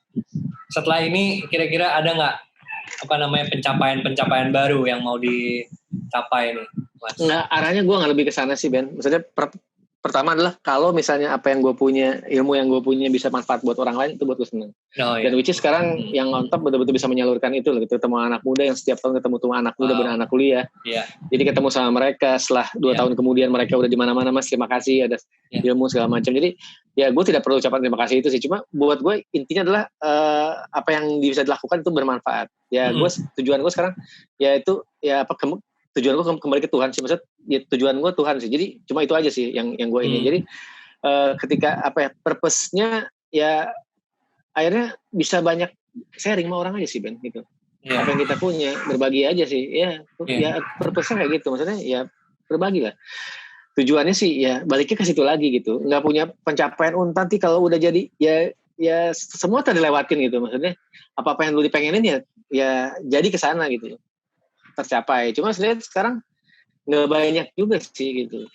Setelah ini kira-kira ada nggak pencapaian baru yang mau dicapai nih Mas? Nggak, arahnya gue nggak lebih ke sana sih, Ben. Maksudnya pertama adalah kalau misalnya apa yang gue punya, ilmu yang gue punya bisa manfaat buat orang lain, itu buat gue seneng. Dan which is sekarang yang on top betul-betul bisa menyalurkan itu loh, gitu. Ketemu anak muda yang setiap tahun ketemu anak muda anak kuliah. Jadi ketemu sama mereka setelah 2 tahun kemudian mereka udah di mana-mana, Mas, terima kasih, ada ilmu segala macam. Jadi ya gue tidak perlu ucapan terima kasih itu sih, cuma buat gue intinya adalah apa yang bisa dilakukan itu bermanfaat. Ya tujuan gue sekarang ya itu ya tujuan gue kembali ke Tuhan sih, maksud ya tujuan gue Tuhan sih. Jadi cuma itu aja sih yang gue ini. Jadi ketika purpose-nya ya akhirnya bisa banyak sharing sama orang aja sih, Ben, gitu. Apa yang kita punya berbagi aja sih. Ya purpose-nya kayak gitu, maksudnya ya berbagi lah. Tujuannya sih ya baliknya ke situ lagi gitu. Nggak punya pencapaian nanti kalau udah jadi ya semua terlewatin gitu, maksudnya apa yang lu dipengenin ya jadi ke sana gitu, tercapai. Cuma sekarang nggak banyak juga sih gitu.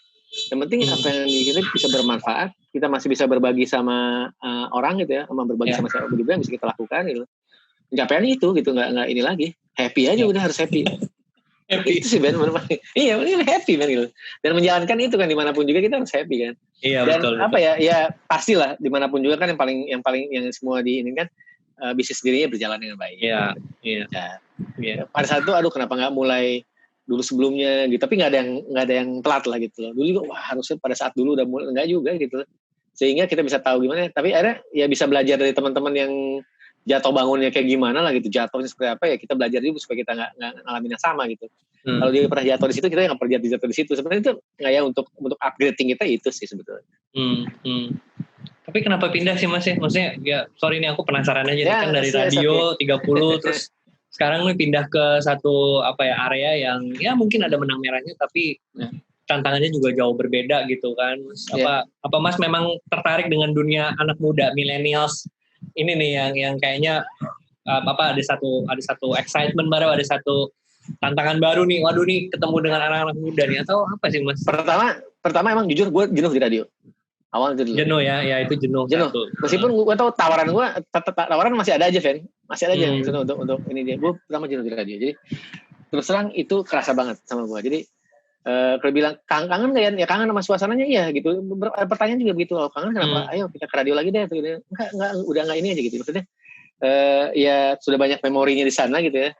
Yang penting apa yang kita bisa bermanfaat, kita masih bisa berbagi sama orang gitu ya, sama berbagi sama siapa juga yang bisa kita lakukan gitu. Pencapaian itu gitu, nggak ini lagi, happy aja udah, harus happy. Happy. Itu sih Ben, iya happy Ben gitu. Dan menjalankan itu kan dimanapun juga kita harus happy kan. Iya, Dan betul. apa ya pastilah dimanapun juga kan yang semua di ini kan bisnis dirinya berjalan dengan baik. Iya. Pada saat itu kenapa nggak mulai dulu sebelumnya gitu, tapi nggak ada yang telat lah gitu loh. Dulu juga harusnya pada saat dulu udah mulai, nggak juga gitu. Sehingga kita bisa tahu gimana, tapi akhirnya ya bisa belajar dari teman-teman yang jatuh bangunnya kayak gimana lah gitu, jatuhnya seperti apa ya kita belajar dulu supaya kita nggak ngalamin yang sama gitu. Kalau dia pernah jatuh di situ, kita nggak pernah jatuh di situ. Sebenarnya itu nggak ya untuk upgrading kita itu sih sebetulnya. Tapi kenapa pindah sih Mas ya? Maksudnya ya sorry nih aku penasaran aja nih kan dari radio 30 terus sekarang nih pindah ke satu area yang ya mungkin ada benang merahnya tapi tantangannya juga jauh berbeda gitu kan. Apa Mas memang tertarik dengan dunia anak muda millennials ini nih yang kayaknya ada satu excitement baru, ada satu tantangan baru nih. Waduh nih ketemu dengan anak-anak muda nih atau apa sih Mas? Pertama emang jujur gue jenuh di radio. Awal itu dulu. Jenuh ya itu jenuh. Meskipun gue tahu tawaran masih ada aja, Fen. Masih ada aja untuk ini dia. Gue pertama jenuh di radio. Jadi terus terang itu kerasa banget sama gue. Jadi kalau bilang kangen nggak ya? Ya kangen sama suasananya iya gitu. Pertanyaan juga begitu. Oh, kangen kenapa? Ayo kita ke radio lagi deh. Enggak, udah nggak ini aja gitu. Maksudnya ya sudah banyak memorinya di sana gitu ya.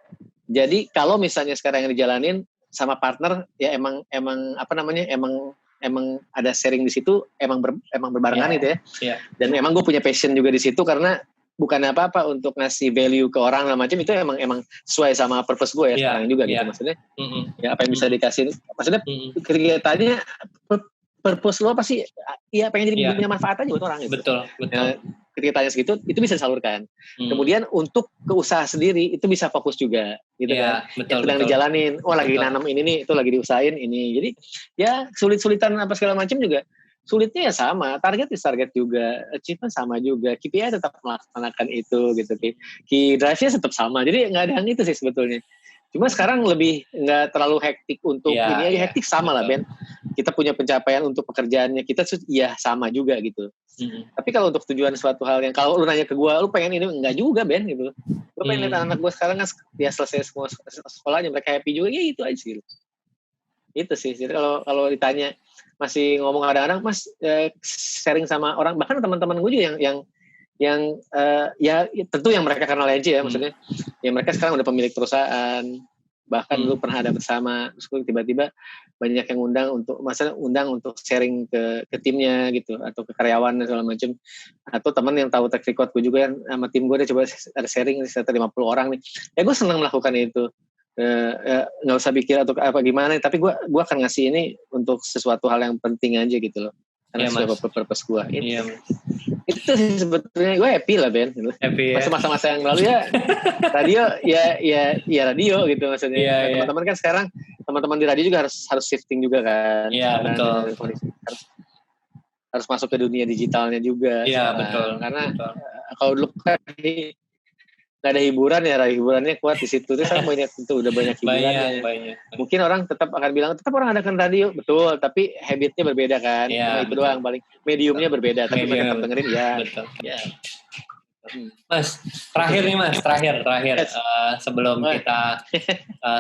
Jadi kalau misalnya sekarang yang dijalanin sama partner ya emang ada sharing di situ, emang berbarengan gitu ya. Dan emang gue punya passion juga di situ karena bukan apa-apa untuk ngasih value ke orang lah macam itu emang sesuai sama purpose gue ya sekarang juga gitu maksudnya. Ya apa yang bisa dikasih, maksudnya ketika tanya purpose lo apa sih? Ya pengen jadi punya manfaat aja buat orang gitu. Betul. Ya, ketika tanya segitu itu bisa disalurkan. Kemudian untuk ke usaha sendiri itu bisa fokus juga gitu kan. Yang sedang dijalanin, lagi nanam ini nih, itu lagi diusahain ini. Jadi ya sulit-sulitan apa segala macam juga. Sulitnya ya sama, target juga, achievement sama juga, KPI tetap melaksanakan itu gitu. Key drive-nya tetap sama. Jadi nggak ada yang itu sih sebetulnya. Cuma sekarang lebih nggak terlalu hektik untuk ini aja, hektik sama lah Ben. Kita punya pencapaian untuk pekerjaannya kita sama juga gitu. Tapi kalau untuk tujuan suatu hal yang kalau lu nanya ke gue, lu pengen ini enggak juga Ben gitu. Gue pengen lihat anak gue sekarang kan dia selesai semua sekolahnya, mereka happy juga, ya itu aja sih. Itu sih. Jadi kalau ditanya masih ngomong kadang-kadang Mas sharing sama orang, bahkan teman-teman gue juga yang ya tentu yang mereka kenal aja ya maksudnya. Ya mereka sekarang udah pemilik perusahaan, bahkan dulu pernah ada bersama, terus tiba-tiba banyak yang undang untuk sharing ke timnya gitu atau ke karyawan dan segala macam, atau teman yang tahu track record gue juga sama tim gue, dia coba ada sharing sekitar 50 orang nih, ya gue senang melakukan itu. Nggak usah pikir atau apa gimana, tapi gue akan ngasih ini untuk sesuatu hal yang penting aja gitu loh, karena sesuai purpose gue. Itu sih sebetulnya gue happy lah Ben. Happy, masa-masa yang lalu ya radio ya radio gitu maksudnya. Teman-teman kan sekarang teman-teman di radio juga harus shifting juga kan. Iya betul. Harus masuk ke dunia digitalnya juga. Iya betul. Karena kalau dulu kan nggak ada hiburan ya, hiburannya kuat di situ tuh kan udah banyak hiburannya. Banyak. Mungkin orang tetap akan bilang tetap orang adakan radio, betul, tapi habitnya berbeda kan. Cuma itu doang, paling mediumnya berbeda, tapi mereka tetap dengerin ya. Betul. Ya. Mas, terakhir nih Mas, terakhir sebelum kita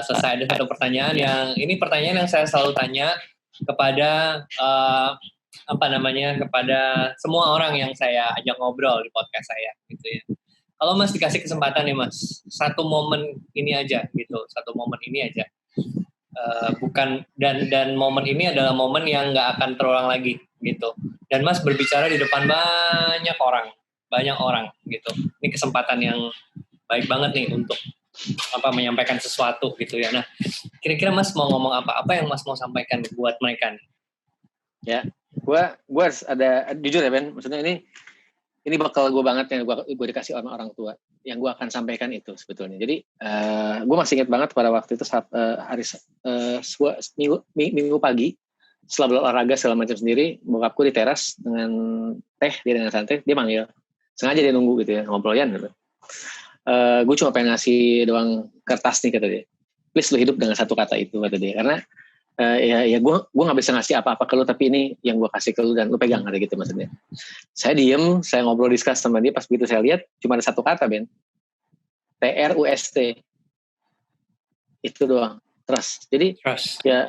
selesai, ada satu pertanyaan ini pertanyaan yang saya selalu tanya kepada kepada semua orang yang saya ajak ngobrol di podcast saya gitu ya. Kalau Mas dikasih kesempatan nih Mas, satu momen ini aja, bukan dan momen ini adalah momen yang nggak akan terulang lagi gitu. Dan Mas berbicara di depan banyak orang gitu. Ini kesempatan yang baik banget nih untuk menyampaikan sesuatu gitu ya. Nah, kira-kira Mas mau ngomong apa? Apa yang Mas mau sampaikan buat mereka nih? Ya, gue harus ada jujur ya Ben, maksudnya ini bakal gue banget yang gue dikasih orang tua yang gue akan sampaikan itu sebetulnya. Jadi gue masih ingat banget pada waktu itu saat minggu pagi setelah berolahraga segala macam sendiri, bokapku di teras dengan dia dengan santai, dia manggil, sengaja dia nunggu gitu ya, ngobrolian gitu. Gue cuma pengen ngasih doang kertas nih kata dia, please lu hidup dengan satu kata itu kata dia, karena gue nggak bisa ngasih apa-apa ke lu, tapi ini yang gue kasih ke lu dan lu pegang kata gitu maksudnya. Saya diem, saya ngobrol discuss sama dia, pas begitu saya lihat cuma ada satu kata Ben, TRUST, itu doang. Trust. Jadi Trust. ya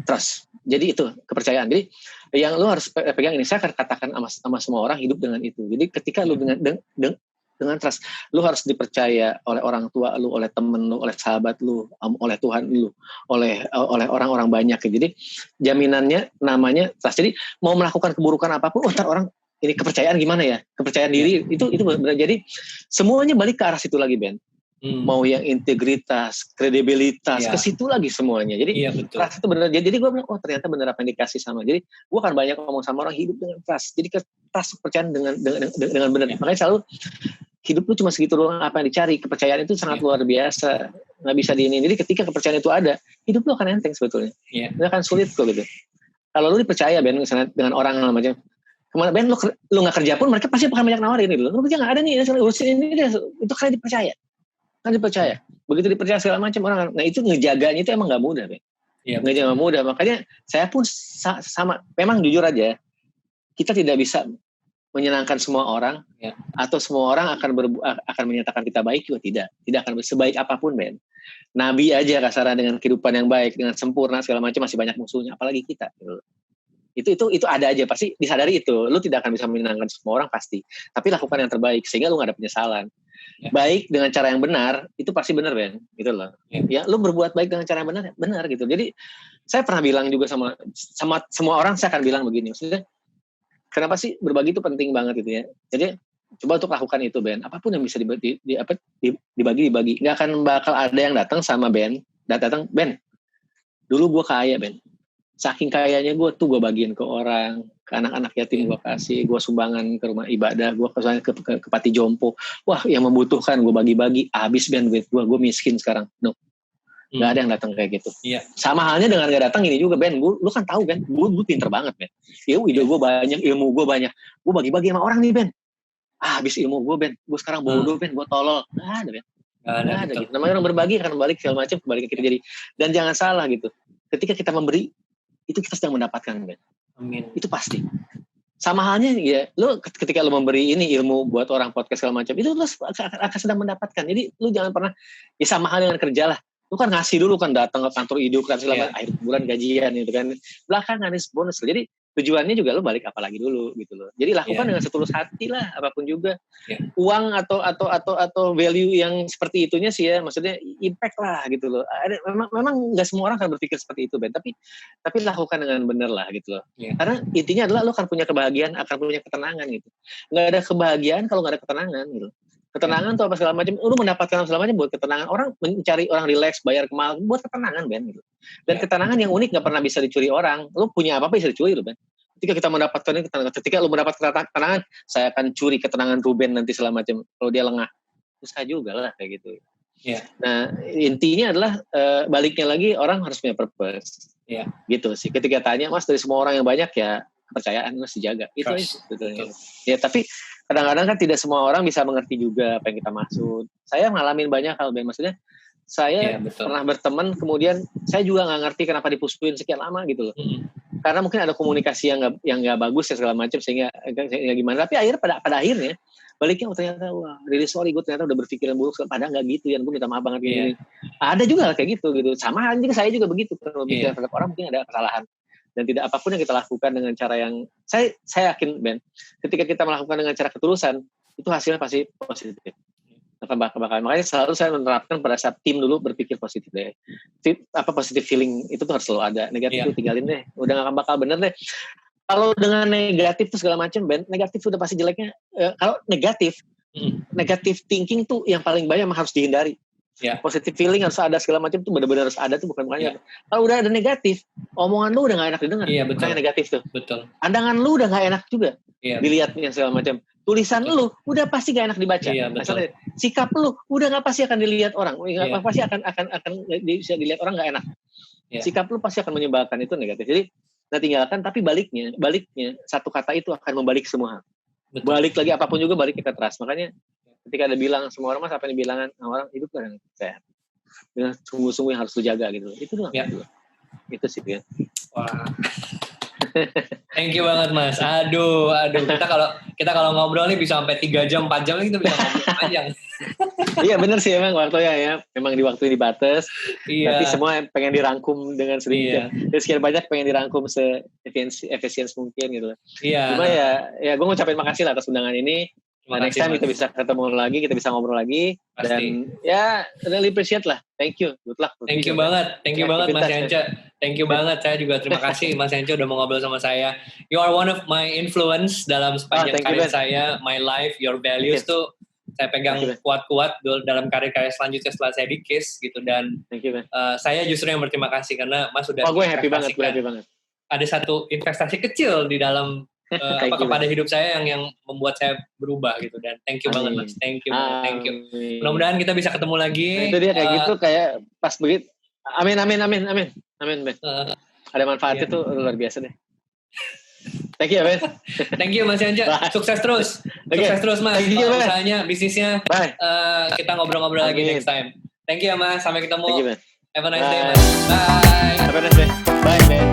trust. Jadi itu kepercayaan. Jadi yang lu harus pegang ini, saya akan katakan sama semua orang hidup dengan itu. Jadi ketika lu dengan trust, lu harus dipercaya oleh orang tua lu, oleh temen lu, oleh sahabat lu, oleh Tuhan lu, oleh orang-orang banyak. Jadi jaminannya namanya trust. Jadi mau melakukan keburukan apapun, ntar orang ini kepercayaan gimana ya? Kepercayaan diri itu benar. Jadi semuanya balik ke arah situ lagi, Ben. Mau yang integritas, kredibilitas, ke situ lagi semuanya. Jadi trust itu benar. Jadi gue bilang, oh ternyata benar apa yang dikasih sama. Jadi gue akan banyak ngomong sama orang hidup dengan trust. Jadi trust, kepercayaan dengan benar. Makanya selalu hidup lu cuma segitu doang apa yang dicari. Kepercayaan itu sangat luar biasa. Nggak bisa diinin. Jadi ketika kepercayaan itu ada, hidup lu akan enteng sebetulnya. Nggak akan sulit kok gitu. Kalau lu dipercaya Ben misalnya dengan orang macam kemana Ben lu nggak kerja pun mereka pasti akan banyak nawarin gitu. Lu kerja nggak ada nih, urusin ini itu karena dipercaya. Kan dipercaya. Begitu dipercaya segala macam orang. Nah itu ngejaganya itu emang nggak mudah, Ben. Nggak mudah. Makanya saya pun sama. Memang jujur aja, kita tidak bisa menyenangkan semua orang, atau semua orang akan menyatakan kita baik juga tidak akan sebaik apapun, Ben. Nabi aja kasarnya dengan kehidupan yang baik, dengan sempurna segala macam masih banyak musuhnya, apalagi kita. Itu ada aja, pasti disadari itu. Lu tidak akan bisa menyenangkan semua orang pasti, tapi lakukan yang terbaik sehingga lu nggak ada penyesalan. Baik dengan cara yang benar itu pasti benar, Ben, gitu loh. Ya lu berbuat baik dengan cara yang benar gitu. Jadi saya pernah bilang juga sama semua orang, saya akan bilang begini, maksudnya kenapa sih berbagi itu penting banget gitu ya. Jadi coba untuk lakukan itu, Ben. Apapun yang bisa dibagi. Nggak akan bakal ada yang datang sama Ben. Datang, Ben, dulu gue kaya, Ben. Saking kayanya gue bagiin ke orang, ke anak-anak yatim gue kasih, gue sumbangan ke rumah ibadah, gue ke Pati Jompo. Wah, yang membutuhkan gue bagi-bagi. Habis, Ben, duit gue miskin sekarang. No. Gak ada yang datang kayak gitu. Sama halnya dengan gak datang ini juga, Ben. Lu kan tahu, Ben, gue pinter banget, Ben. Ide gue banyak, ilmu gue banyak. Gue bagi-bagi sama orang nih, Ben. Habis ilmu gue, Ben. Gue sekarang bodoh, Ben. Gue tolol. Gak ada, Ben. Gak ada gitu. Namanya orang berbagi akan balik segala macam, kembali ke kita jadi. Dan jangan salah gitu. Ketika kita memberi, itu kita sedang mendapatkan, Ben. Amin. Itu pasti. Sama halnya ya, lu ketika lu memberi ini ilmu buat orang podcast segala macam, itu lu akan sedang mendapatkan. Jadi lu jangan pernah, ya sama hal dengan kerja lah. Lu kan ngasih dulu kan, datang ke kantor hidup kan selama akhir bulan gajian gitu kan. Belakangan bonus. Jadi tujuannya juga lu balik apalagi dulu gitu loh. Jadi lakukan dengan setulus hati lah apapun juga. Uang atau value yang seperti itunya sih ya, maksudnya impact lah gitu loh. Memang nggak semua orang akan berpikir seperti itu, Ben. Tapi lakukan dengan benar lah gitu loh. Karena intinya adalah lu akan punya kebahagiaan, akan punya ketenangan gitu. Nggak ada kebahagiaan kalau nggak ada ketenangan gitu. Ketenangan tuh apa segala macam, lu mendapatkan segala macam buat ketenangan. Orang mencari orang relax, bayar ke mahal buat ketenangan, Ben gitu. Dan ketenangan yang unik nggak pernah bisa dicuri orang. Lu punya apa bisa dicuri lu, Ben. Ketika kita mendapatkan ini ketenangan, ketika lu mendapat ketenangan, saya akan curi ketenangan Ruben nanti segala macam. Kalau dia lengah, susah juga lah kayak gitu. Nah intinya adalah baliknya lagi orang harus punya purpose. Gitu sih. Ketika tanya, Mas dari semua orang yang banyak ya kepercayaan harus dijaga. Itu aja sebetulnya. Ya tapi kadang-kadang kan tidak semua orang bisa mengerti juga apa yang kita maksud. Saya ngalamin banyak hal, Ben. Maksudnya saya pernah berteman, kemudian saya juga nggak ngerti kenapa dipusuhin sekian lama gitu loh. Karena mungkin ada komunikasi yang nggak bagus ya segala macam sehingga gimana. Tapi pada akhirnya baliknya ternyata wah really sorry, gue ternyata udah berpikiran buruk. Padahal nggak gitu ya, gue minta maaf banget gini. Ada juga kayak gitu. Sama halnya saya juga begitu. Kalau bicara terhadap orang mungkin ada kesalahan. Dan tidak apapun yang kita lakukan dengan cara yang saya yakin, Ben, ketika kita melakukan dengan cara ketulusan itu hasilnya pasti positif. Makanya selalu saya menerapkan pada saat tim dulu berpikir positif deh. Positive feeling itu tuh harus selalu ada. Negatif itu tinggalin deh. Udah gak bakal bener deh. Kalau dengan negatif tuh segala macam, Ben, negatif udah pasti jeleknya. Kalau negatif thinking tuh yang paling banyak harus dihindari. Positive feeling harus ada segala macam tuh benar-benar harus ada tuh bukan makanya. Kalau udah ada negatif, omongan lu udah gak enak didengar. Makanya negatif tuh. Betul. Pandangan lu udah gak enak juga dilihatnya segala macam. Tulisan lu udah pasti gak enak dibaca. Misalnya, sikap lu udah gak pasti akan dilihat orang. Pasti akan bisa dilihat orang gak enak. Sikap lu pasti akan menyebalkan, itu negatif. Jadi tinggalkan, tapi baliknya satu kata itu akan membalik semua hal. Balik lagi apapun juga balik ke trust. Makanya ketika ada bilang semua orang, Mas apa yang dibilangan orang hidup kan sehat. Dengan sungguh-sungguh yang harus lu jaga gitu. Itu doang. Itu sih ya. Wah. Thank you banget, Mas. Aduh. Kita kalau ngobrol nih bisa sampai 3 jam, 4 jam kita bisa ngobrol panjang. Iya benar sih emang waktunya ya. Memang di waktu ini dibatas. Iya. Tapi semua pengen dirangkum dengan sedikit. Dan sekian banyak pengen dirangkum se-efisien mungkin gitu. Iya. Cuma ya gue ngucapin makasih lah atas undangan ini. Next time kita bisa ketemu lagi, kita bisa ngobrol lagi. Pasti. Dan ya really appreciate lah. Thank you. Good luck. Thank you banget Mas Yance. Thank you banget. Saya juga terima kasih Mas Yance udah mau ngobrol sama saya. You are one of my influence dalam sepanjang karir saya, my life, your values tuh saya pegang kuat-kuat dalam karir-karir selanjutnya setelah saya di KISS gitu. Dan saya justru yang berterima kasih karena Mas sudah gue happy banget. Ada satu investasi kecil di dalam kepada hidup saya yang membuat saya berubah gitu. Dan thank you banget Mas. Thank you. Mudah-mudahan kita bisa ketemu lagi. Nah, itu dia kayak gitu, kayak pas begitu. Amin. Ada manfaatnya tuh luar biasa deh. Thank you, Ben. Thank you Mas Yance. Sukses terus. Sukses terus Mas. Usahanya, bisnisnya. Kita ngobrol-ngobrol lagi next time. Thank you ya Mas. Sampai ketemu. Thank you, Ben. Have a nice day Mas. Bye. Have a nice day. Bye, Ben.